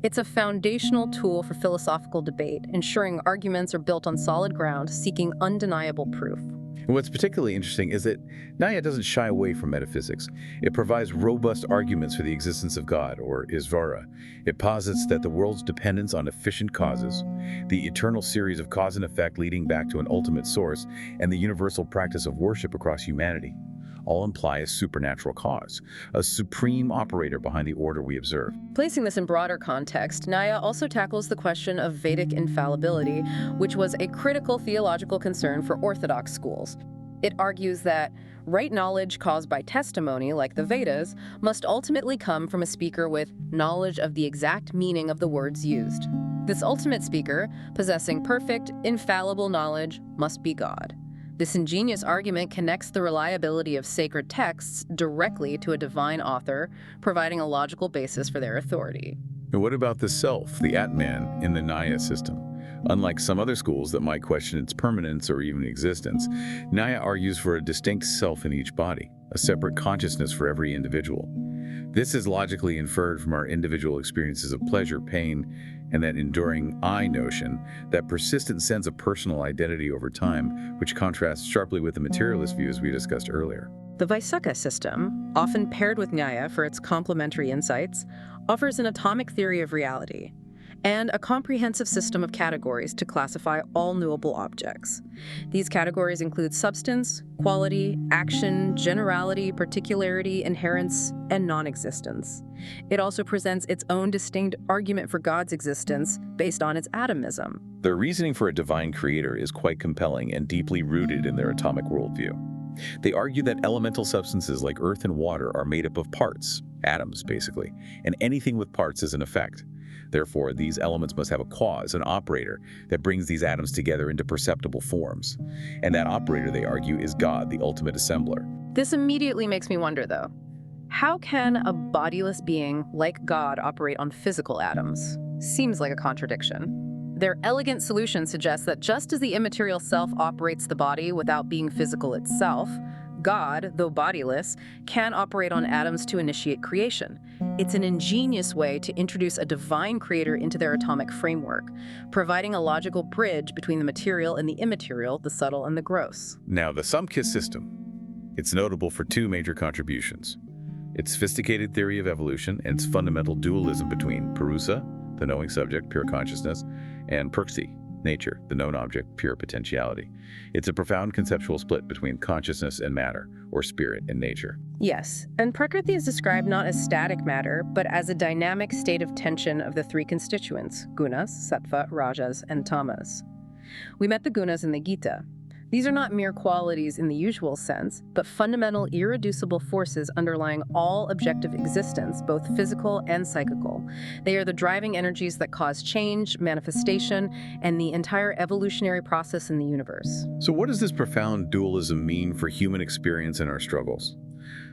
It's a foundational tool for philosophical debate, ensuring arguments are built on solid ground, seeking undeniable proof. And what's particularly interesting is that Nyāya doesn't shy away from metaphysics. It provides robust arguments for the existence of God, or Isvara. It posits that the world's dependence on efficient causes, the eternal series of cause and effect leading back to an ultimate source, and the universal practice of worship across humanity all imply a supernatural cause, a supreme operator behind the order we observe. Placing this in broader context, Nyāya also tackles the question of Vedic infallibility, which was a critical theological concern for Orthodox schools. It argues that Right knowledge caused by testimony, like the Vedas, must ultimately come from a speaker with knowledge of the exact meaning of the words used. This ultimate speaker, possessing perfect, infallible knowledge, must be God. This ingenious argument connects the reliability of sacred texts directly to a divine author, providing a logical basis for their authority. And what about the self, the Atman, in the Nyāya system? Unlike some other schools that might question its permanence or even existence, Nyāya argues for a distinct self in each body, a separate consciousness for every individual. This is logically inferred from our individual experiences of pleasure, pain, and that enduring I notion, that persistent sense of personal identity over time, which contrasts sharply with the materialist views we discussed earlier. The Vaiśeṣika system, often paired with Nyāya for its complementary insights, offers an atomic theory of reality and a comprehensive system of categories to classify all knowable objects. These categories include substance, quality, action, generality, particularity, inherence, and non-existence. It also presents its own distinct argument for God's existence based on its atomism. Their reasoning for a divine creator is quite compelling and deeply rooted in their atomic worldview. They argue that elemental substances like earth and water are made up of parts, atoms basically, and anything with parts is an effect. Therefore, these elements must have a cause, an operator, that brings these atoms together into perceptible forms. And that operator, they argue, is God, the ultimate assembler. This immediately makes me wonder, though. How can a bodiless being like God operate on physical atoms? Seems like a contradiction. Their elegant solution suggests that just as the immaterial self operates the body without being physical itself, God, though bodiless, can operate on atoms to initiate creation. It's an ingenious way to introduce a divine creator into their atomic framework, providing a logical bridge between the material and the immaterial, the subtle and the gross. Now, the Sāṁkhya system. It's notable for two major contributions: its sophisticated theory of evolution and its fundamental dualism between Purusa, the knowing subject, pure consciousness, and Prakriti, nature, the known object, pure potentiality. It's a profound conceptual split between consciousness and matter, or spirit and nature. Yes, and Prakriti is described not as static matter, but as a dynamic state of tension of the three constituents, gunas, sattva, rajas, and tamas. We met the gunas in the Gita. These are not mere qualities in the usual sense, but fundamental, irreducible forces underlying all objective existence, both physical and psychical. They are the driving energies that cause change, manifestation, and the entire evolutionary process in the universe. So what does this profound dualism mean for human experience and our struggles?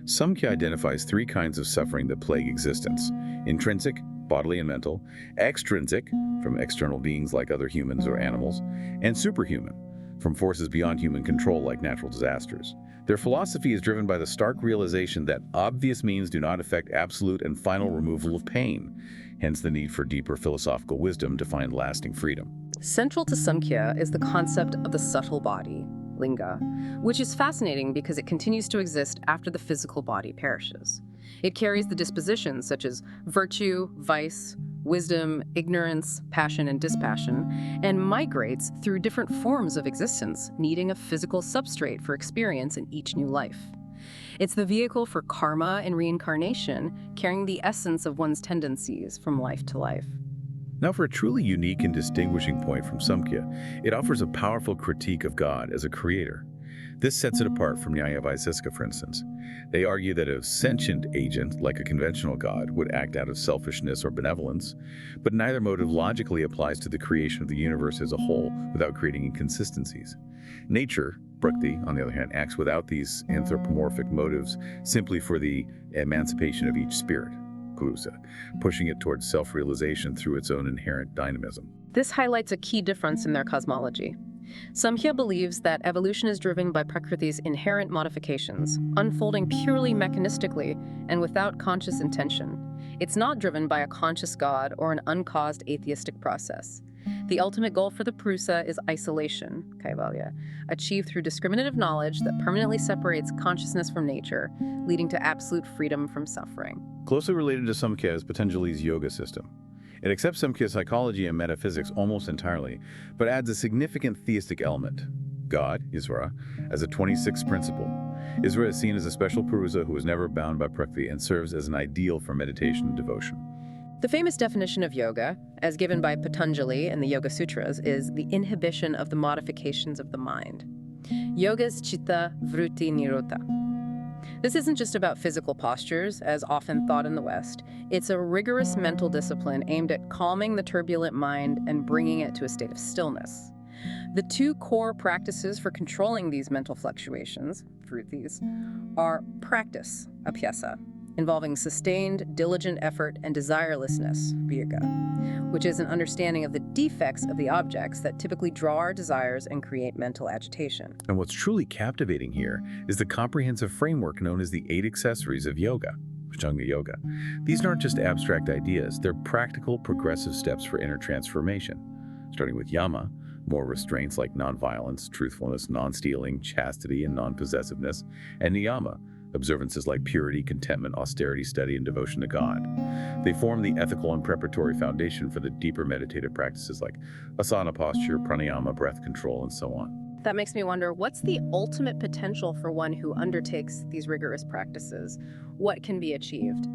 Sāṁkhya identifies three kinds of suffering that plague existence: intrinsic, bodily and mental; extrinsic, from external beings like other humans or animals; and superhuman, from forces beyond human control like natural disasters. Their philosophy is driven by the stark realization that obvious means do not affect absolute and final removal of pain, hence the need for deeper philosophical wisdom to find lasting freedom. Central to Sāṁkhya is the concept of the subtle body, linga, which is fascinating because it continues to exist after the physical body perishes. It carries the dispositions such as virtue, vice, wisdom, ignorance, passion, and dispassion, and migrates through different forms of existence, needing a physical substrate for experience in each new life. It's the vehicle for karma and reincarnation, carrying the essence of one's tendencies from life to life. Now, for a truly unique and distinguishing point from Sāṁkhya, it offers a powerful critique of God as a creator. This sets it apart from Nyāya Vaiśeṣika, for instance. They argue that a sentient agent, like a conventional God, would act out of selfishness or benevolence, but neither motive logically applies to the creation of the universe as a whole without creating inconsistencies. Nature, Prakriti, on the other hand, acts without these anthropomorphic motives simply for the emancipation of each spirit, Purusa, pushing it towards self-realization through its own inherent dynamism. This highlights a key difference in their cosmology. Sāṁkhya believes that evolution is driven by Prakriti's inherent modifications, unfolding purely mechanistically and without conscious intention. It's not driven by a conscious God or an uncaused atheistic process. The ultimate goal for the Purusa is isolation, Kaivalya, achieved through discriminative knowledge that permanently separates consciousness from nature, leading to absolute freedom from suffering. Closely related to Sāṁkhya is Patanjali's yoga system. It accepts Sāṁkhya psychology and metaphysics almost entirely, but adds a significant theistic element, God, Isvara, as a 26th principle. Isvara is seen as a special Purusa who is never bound by Prakriti and serves as an ideal for meditation and devotion. The famous definition of yoga, as given by Patanjali in the Yoga Sutras, is the inhibition of the modifications of the mind. Yoga's chitta vritti nirodha. This isn't just about physical postures, as often thought in the West. It's a rigorous mental discipline aimed at calming the turbulent mind and bringing it to a state of stillness. The two core practices for controlling these mental fluctuations, these, are practice, abhyasa, involving sustained, diligent effort and desirelessness, viga, which is an understanding of the defects of the objects that typically draw our desires and create mental agitation. And what's truly captivating here is the comprehensive framework known as the 8 accessories of yoga, Ashtanga Yoga. These aren't just abstract ideas, they're practical, progressive steps for inner transformation, starting with yama, more restraints like nonviolence, truthfulness, non-stealing, chastity, and non-possessiveness, and niyama, observances like purity, contentment, austerity, study, and devotion to God. They form the ethical and preparatory foundation for the deeper meditative practices like asana posture, pranayama, breath control, and so on. That makes me wonder, what's the ultimate potential for one who undertakes these rigorous practices? What can be achieved?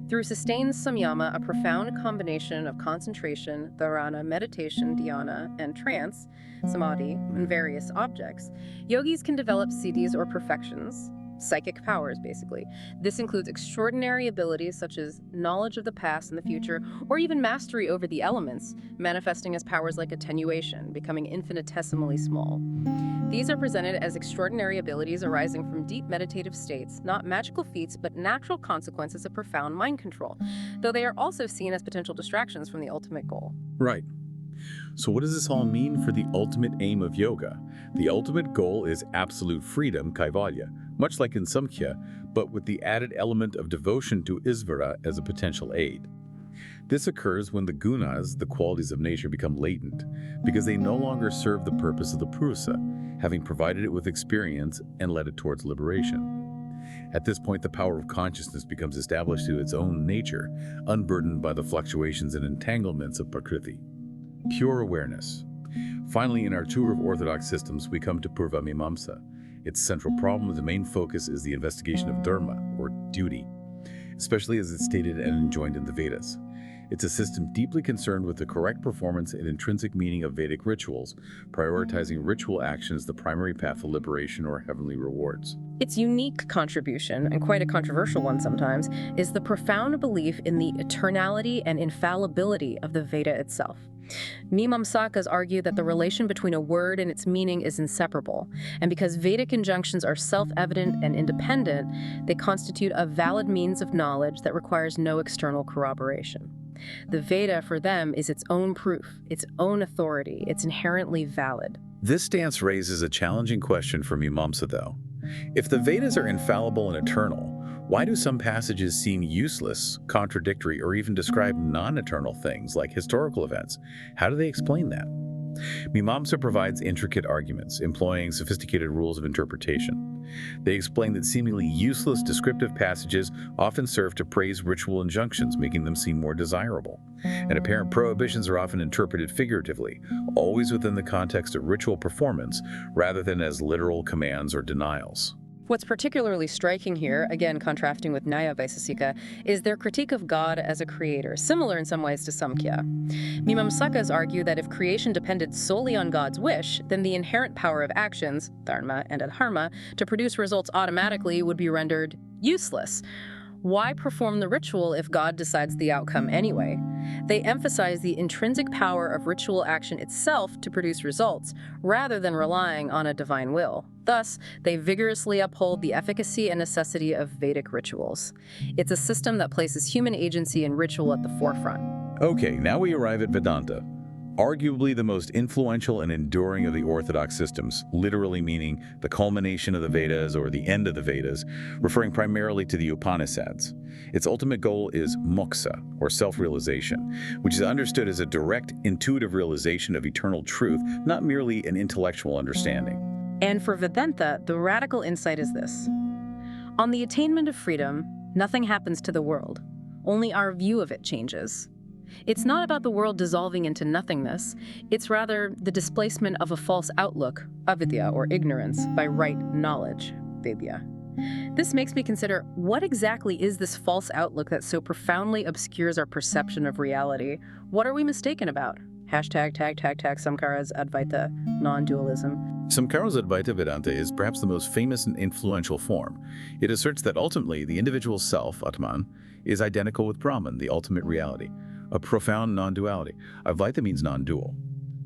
Through sustained samyama, a profound combination of concentration, dharana, meditation, dhyana, and trance, samadhi, and various objects, yogis can develop siddhis or perfections, psychic powers, basically. This includes extraordinary abilities such as knowledge of the past and the future, or even mastery over the elements, manifesting as powers like attenuation, becoming infinitesimally small. These are presented as extraordinary abilities arising from deep meditative states, not magical feats, but natural consequences of profound mind control, though they are also seen as potential distractions from the ultimate goal. Right. So what does this all mean for the ultimate aim of yoga? The ultimate goal is absolute freedom, kaivalya, much like in Sāṁkhya, but with the added element of devotion to Isvara as a potential aid. This occurs when the gunas, the qualities of nature, become latent, because they no longer serve the purpose of the purusa, having provided it with experience and led it towards liberation. At this point, the power of consciousness becomes established to its own nature, unburdened by the fluctuations and entanglements of Prakriti. Pure awareness. Finally, in our tour of Orthodox systems, we come to Purva Mīmāṁsā. Its central problem, the main focus, is the investigation of dharma, or duty, especially as it's stated and enjoined in the Vedas. It's a system deeply concerned with the correct performance and intrinsic meaning of Vedic rituals, prioritizing ritual action as the primary path to liberation or heavenly rewards. Its unique contribution, and quite a controversial one sometimes, is the profound belief in the eternality and infallibility of the Veda itself. Mīmāṁsakas argue that the relation between a word and its meaning is inseparable, and because Vedic injunctions are self-evident and independent, they constitute a valid means of knowledge that requires no external corroboration. The Veda, for them, is its own proof, its own authority. It's inherently valid. This stance raises a challenging question for Mīmāṁsā, though. If the Vedas are infallible and eternal, why do some passages seem useless, contradictory, or even describe non-eternal things like historical events? How do they explain that? Mīmāṁsā provides intricate arguments, employing sophisticated rules of interpretation. They explain that seemingly useless descriptive passages often serve to praise ritual injunctions, making them seem more desirable. And apparent prohibitions are often interpreted figuratively, always within the context of ritual performance, rather than as literal commands or denials. What's particularly striking here, again contrasting with Nyāya Vaiśeṣika, is their critique of God as a creator, similar in some ways to Sāṁkhya. Mīmāṁsakas argue that if creation depended solely on God's wish, then the inherent power of actions, dharma and adharma, to produce results automatically would be rendered useless. Why perform the ritual if God decides the outcome anyway? They emphasize the intrinsic power of ritual action itself to produce results, rather than relying on a divine will. Thus, they vigorously uphold the efficacy and necessity of Vedic rituals. It's a system that places human agency and ritual at the forefront. Okay, now we arrive at Vedānta, arguably the most influential and enduring of the Orthodox systems, literally meaning the culmination of the Vedas or the end of the Vedas, referring primarily to the Upanishads. Its ultimate goal is moksha, or self-realization, which is understood as a direct, intuitive realization of eternal truth, not merely an intellectual understanding. And for Vedānta, the radical insight is this. On the attainment of freedom, nothing happens to the world. Only our view of it changes. It's not about the world dissolving into nothingness. It's rather the displacement of a false outlook, avidya or ignorance, by right knowledge, vidya. This makes me consider, what exactly is this false outlook that so profoundly obscures our perception of reality? What are we mistaken about? #, Samkhya's Advaita, non-dualism. Sāṁkhya's Advaita Vedanta is perhaps the most famous and influential form. It asserts that ultimately the individual self, Atman, is identical with Brahman, the ultimate reality, a profound non-duality. Advaita means non-dual.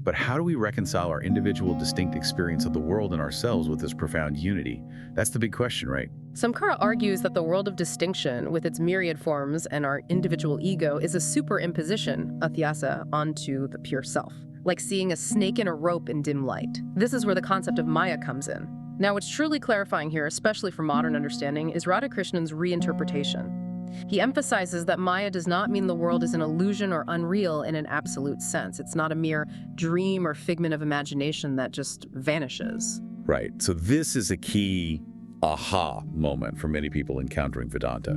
But how do we reconcile our individual distinct experience of the world and ourselves with this profound unity? That's the big question, right? Sāṁkhya argues that the world of distinction, with its myriad forms and our individual ego, is a superimposition, athyasa, onto the pure self, like seeing a snake in a rope in dim light. This is where the concept of Maya comes in. Now, what's truly clarifying here, especially for modern understanding, is Radhakrishnan's reinterpretation. He emphasizes that Maya does not mean the world is an illusion or unreal in an absolute sense. It's not a mere dream or figment of imagination that just vanishes. Right. So this is a key aha moment for many people encountering Vedanta.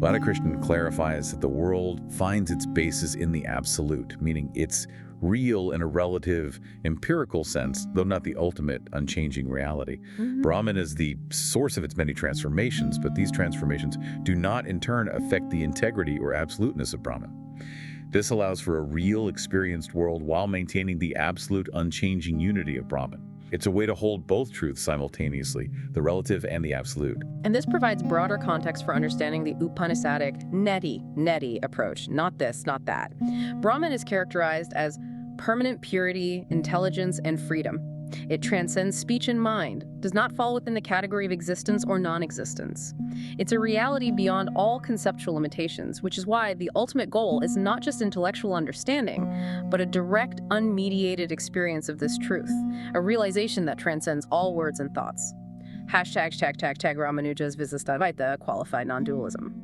Radhakrishnan clarifies that the world finds its basis in the absolute, meaning it's real in a relative empirical sense, though not the ultimate unchanging reality. Brahman is the source of its many transformations, but these transformations do not in turn affect the integrity or absoluteness of Brahman. This allows for a real experienced world while maintaining the absolute unchanging unity of Brahman. It's a way to hold both truths simultaneously, the relative and the absolute. And this provides broader context for understanding the Upanishadic neti approach, not this, not that. Brahman is characterized as permanent purity, intelligence, and freedom. It transcends speech and mind, does not fall within the category of existence or non-existence. It's a reality beyond all conceptual limitations, which is why the ultimate goal is not just intellectual understanding, but a direct, unmediated experience of this truth, a realization that transcends all words and thoughts. Ramanuja's Vaiśeṣika qualified non-dualism.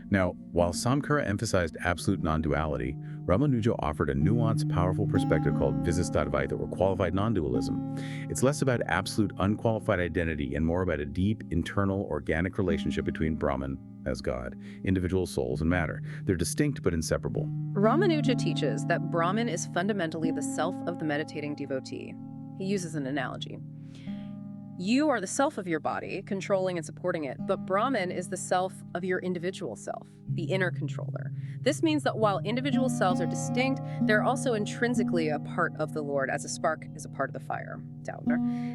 Now, while Sāṁkhya emphasized absolute non-duality, Ramanuja offered a nuanced, powerful perspective called Vaiśeṣika, or qualified non-dualism. It's less about absolute, unqualified identity and more about a deep, internal, organic relationship between Brahman, as God, individual souls, and matter. They're distinct but inseparable. Ramanuja teaches that Brahman is fundamentally the self of the meditating devotee. He uses an analogy. You are the self of your body, controlling and supporting it, but Brahman is the self of your individual self, the inner controller. This means that while individual selves are distinct, they're also intrinsically a part of the Lord, as a spark is a part of the fire.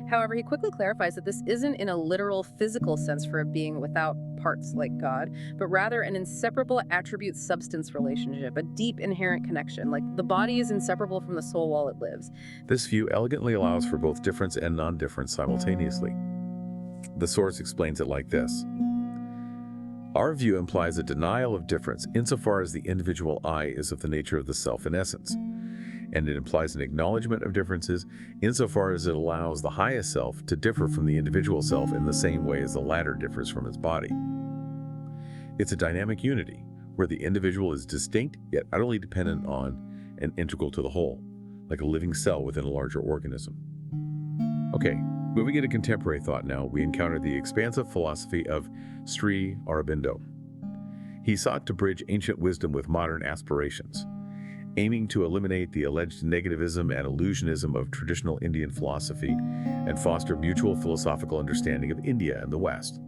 However, he quickly clarifies that this isn't in a literal physical sense for a being without parts like God, but rather an inseparable attribute-substance relationship, a deep inherent connection, like the body is inseparable from the soul while it lives. This view elegantly allows for both difference and non-difference simultaneously. The source explains it like this. Our view implies a denial of difference insofar as the individual I is of the nature of the self in essence, and it implies an acknowledgement of differences insofar as it allows the highest self to differ from the individual self in the same way as the latter differs from its body. It's a dynamic unity, where the individual is distinct yet utterly dependent on and integral to the whole, like a living cell within a larger organism. Okay, moving into contemporary thought now, we encounter the expansive philosophy of Sri Aurobindo. He sought to bridge ancient wisdom with modern aspirations, aiming to eliminate the alleged negativism and illusionism of traditional Indian philosophy and foster mutual philosophical understanding of India and the West.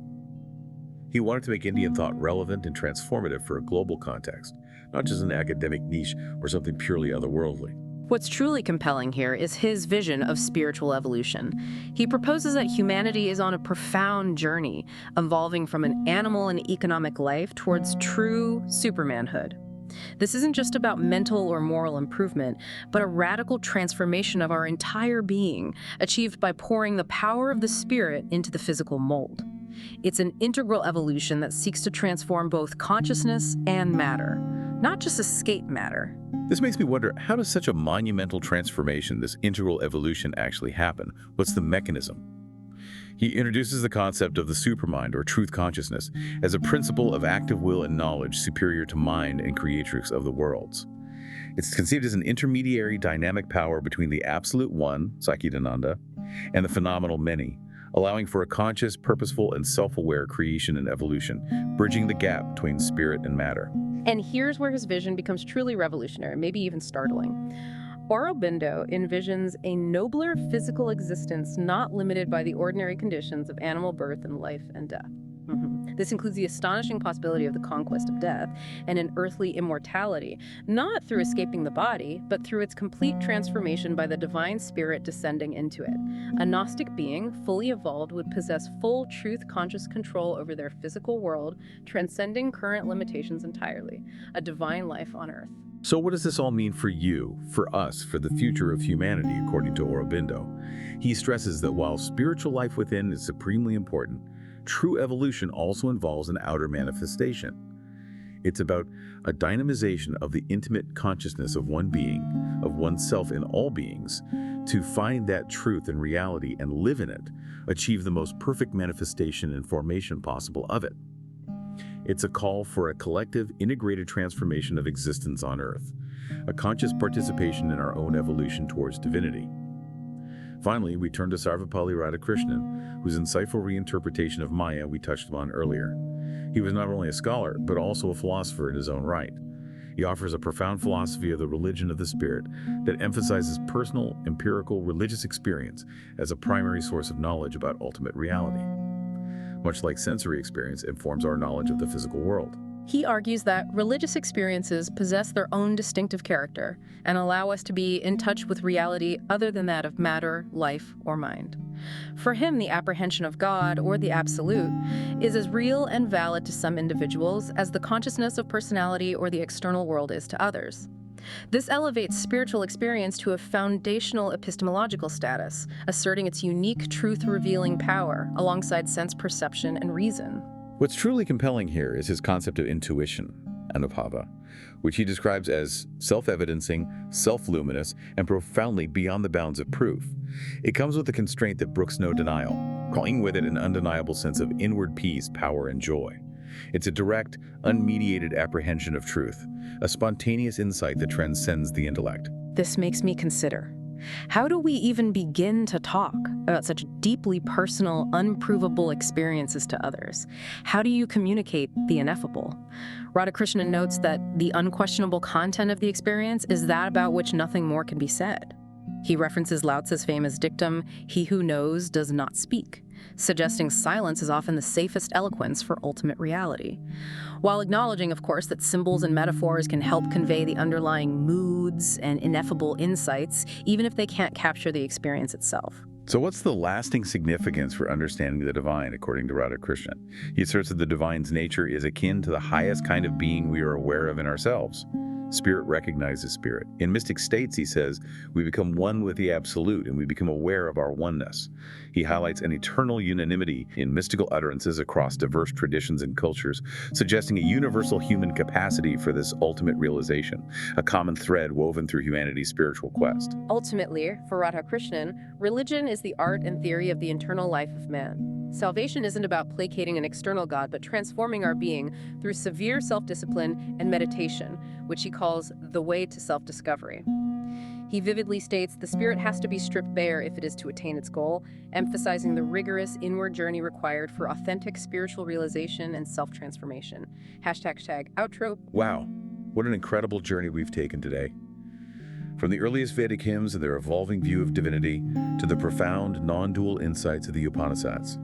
He wanted to make Indian thought relevant and transformative for a global context, not just an academic niche or something purely otherworldly. What's truly compelling here is his vision of spiritual evolution. He proposes that humanity is on a profound journey, evolving from an animal and economic life towards true supermanhood. This isn't just about mental or moral improvement, but a radical transformation of our entire being, achieved by pouring the power of the spirit into the physical mold. It's an integral evolution that seeks to transform both consciousness and matter, not just escape matter. This makes me wonder, how does such a monumental transformation, this integral evolution, actually happen? What's the mechanism? He introduces the concept of the supermind, or truth consciousness, as a principle of active will and knowledge superior to mind and creatrix of the worlds. It's conceived as an intermediary dynamic power between the absolute one, Satchidananda, and the phenomenal many, allowing for a conscious, purposeful, and self-aware creation and evolution, bridging the gap between spirit and matter. And here's where his vision becomes truly revolutionary, maybe even startling. Aurobindo envisions a nobler physical existence not limited by the ordinary conditions of animal birth and life and death. This includes the astonishing possibility of the conquest of death and an earthly immortality, not through escaping the body, but through its complete transformation by the divine spirit descending into it. A Gnostic being, fully evolved, would possess full truth-conscious control over their physical world, transcending current limitations entirely. A divine life on earth. So what does this all mean for you, for us, for the future of humanity, according to Aurobindo? He stresses that while spiritual life within is supremely important, true evolution also involves an outer manifestation. It's about a dynamization of the intimate consciousness of one being, of oneself in all beings, to find that truth and reality and live in it, achieve the most perfect manifestation and formation possible of it. It's a call for a collective, integrated transformation of existence on Earth, a conscious participation in our own evolution towards divinity. Finally, we turn to Sarvepalli Radhakrishnan, whose insightful reinterpretation of Maya we touched upon earlier. He was not only a scholar, but also a philosopher in his own right. He offers a profound philosophy of the religion of the spirit that emphasizes personal, empirical, religious experience as a primary source of knowledge about ultimate reality. Much like sensory experience informs our knowledge of the physical world. He argues that religious experiences possess their own distinctive character and allow us to be in touch with reality other than that of matter, life, or mind. For him, the apprehension of God, or the absolute, is as real and valid to some individuals as the consciousness of personality or the external world is to others. This elevates spiritual experience to a foundational epistemological status, asserting its unique truth-revealing power alongside sense perception and reason. What's truly compelling here is his concept of intuition, anubhava, which he describes as self-evidencing, self-luminous, and profoundly beyond the bounds of proof. It comes with a constraint that brooks no denial, bringing with it an undeniable sense of inward peace, power, and joy. It's a direct, unmediated apprehension of truth, a spontaneous insight that transcends the intellect. This makes me consider, how do we even begin to talk about such deeply personal, unprovable experiences to others? How do you communicate the ineffable? Radhakrishnan notes that the unquestionable content of the experience is that about which nothing more can be said. He references Lao Tzu's famous dictum, "He who knows does not speak," suggesting silence is often the safest eloquence for ultimate reality. While acknowledging, of course, that symbols and metaphors can help convey the underlying moods and ineffable insights, even if they can't capture the experience itself. So what's the lasting significance for understanding the divine, according to Radhakrishnan? He asserts that the divine's nature is akin to the highest kind of being we are aware of in ourselves. Spirit recognizes spirit. In mystic states, he says, we become one with the absolute and we become aware of our oneness. He highlights an eternal unanimity in mystical utterances across diverse traditions and cultures, suggesting a universal human capacity for this ultimate realization, a common thread woven through humanity's spiritual quest. Ultimately, for Radhakrishnan, religion is the art and theory of the internal life of man. Salvation isn't about placating an external God, but transforming our being through severe self-discipline and meditation, which he calls the way to self-discovery. He vividly states the spirit has to be stripped bare if it is to attain its goal, emphasizing the rigorous inward journey required for authentic spiritual realization and self-transformation. #outro. Wow, what an incredible journey we've taken today. From the earliest Vedic hymns and their evolving view of divinity to the profound, non-dual insights of the Upanishads.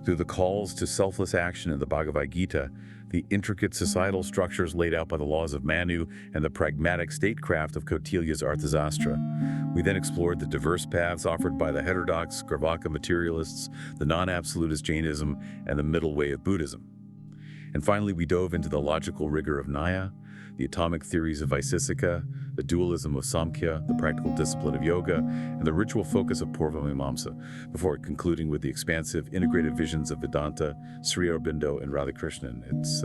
Through the calls to selfless action in the Bhagavad-gītā, the intricate societal structures laid out by the laws of Manu, and the pragmatic statecraft of Kautilya's Artha-śāstra, we then explored the diverse paths offered by the Heterodox, Cārvāka materialists, the non-absolutist Jainism, and the middle way of Buddhism. And finally, we dove into the logical rigor of Nyāya, the atomic theories of Vaiśeṣika, the dualism of Sāṁkhya, the practical discipline of yoga, and the ritual focus of Mīmāṁsā, before concluding with the expansive, integrated visions of Vedānta, Sri Aurobindo, and Radhakrishnan. It's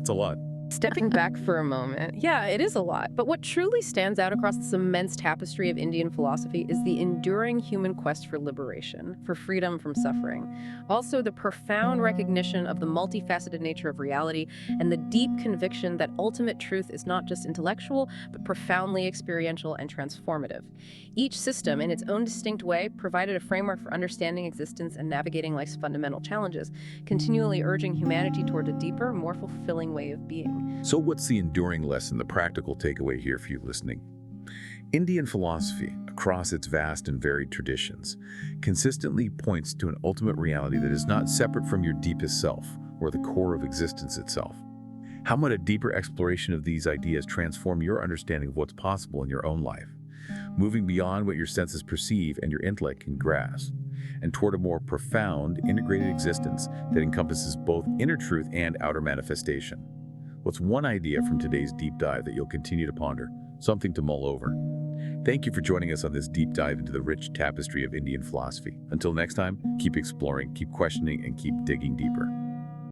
a lot. Stepping back for a moment, yeah, it is a lot. But what truly stands out across this immense tapestry of Indian philosophy is the enduring human quest for liberation, for freedom from suffering. Also, the profound recognition of the multifaceted nature of reality and the deep conviction that ultimate truth is not just intellectual, but profoundly experiential and transformative. Each system, in its own distinct way, provided a framework for understanding existence and navigating life's fundamental challenges, continually urging humanity toward a deeper, more fulfilling way of being. So what's the enduring lesson, the practical takeaway here for you listening? Indian philosophy, across its vast and varied traditions, consistently points to an ultimate reality that is not separate from your deepest self, or the core of existence itself? How might a deeper exploration of these ideas transform your understanding of what's possible in your own life, moving beyond what your senses perceive and your intellect can grasp, and toward a more profound, integrated existence that encompasses both inner truth and outer manifestation? What's one idea from today's deep dive that you'll continue to ponder, something to mull over? Thank you for joining us on this deep dive into the rich tapestry of Indian philosophy. Until next time, keep exploring, keep questioning, and keep digging deeper.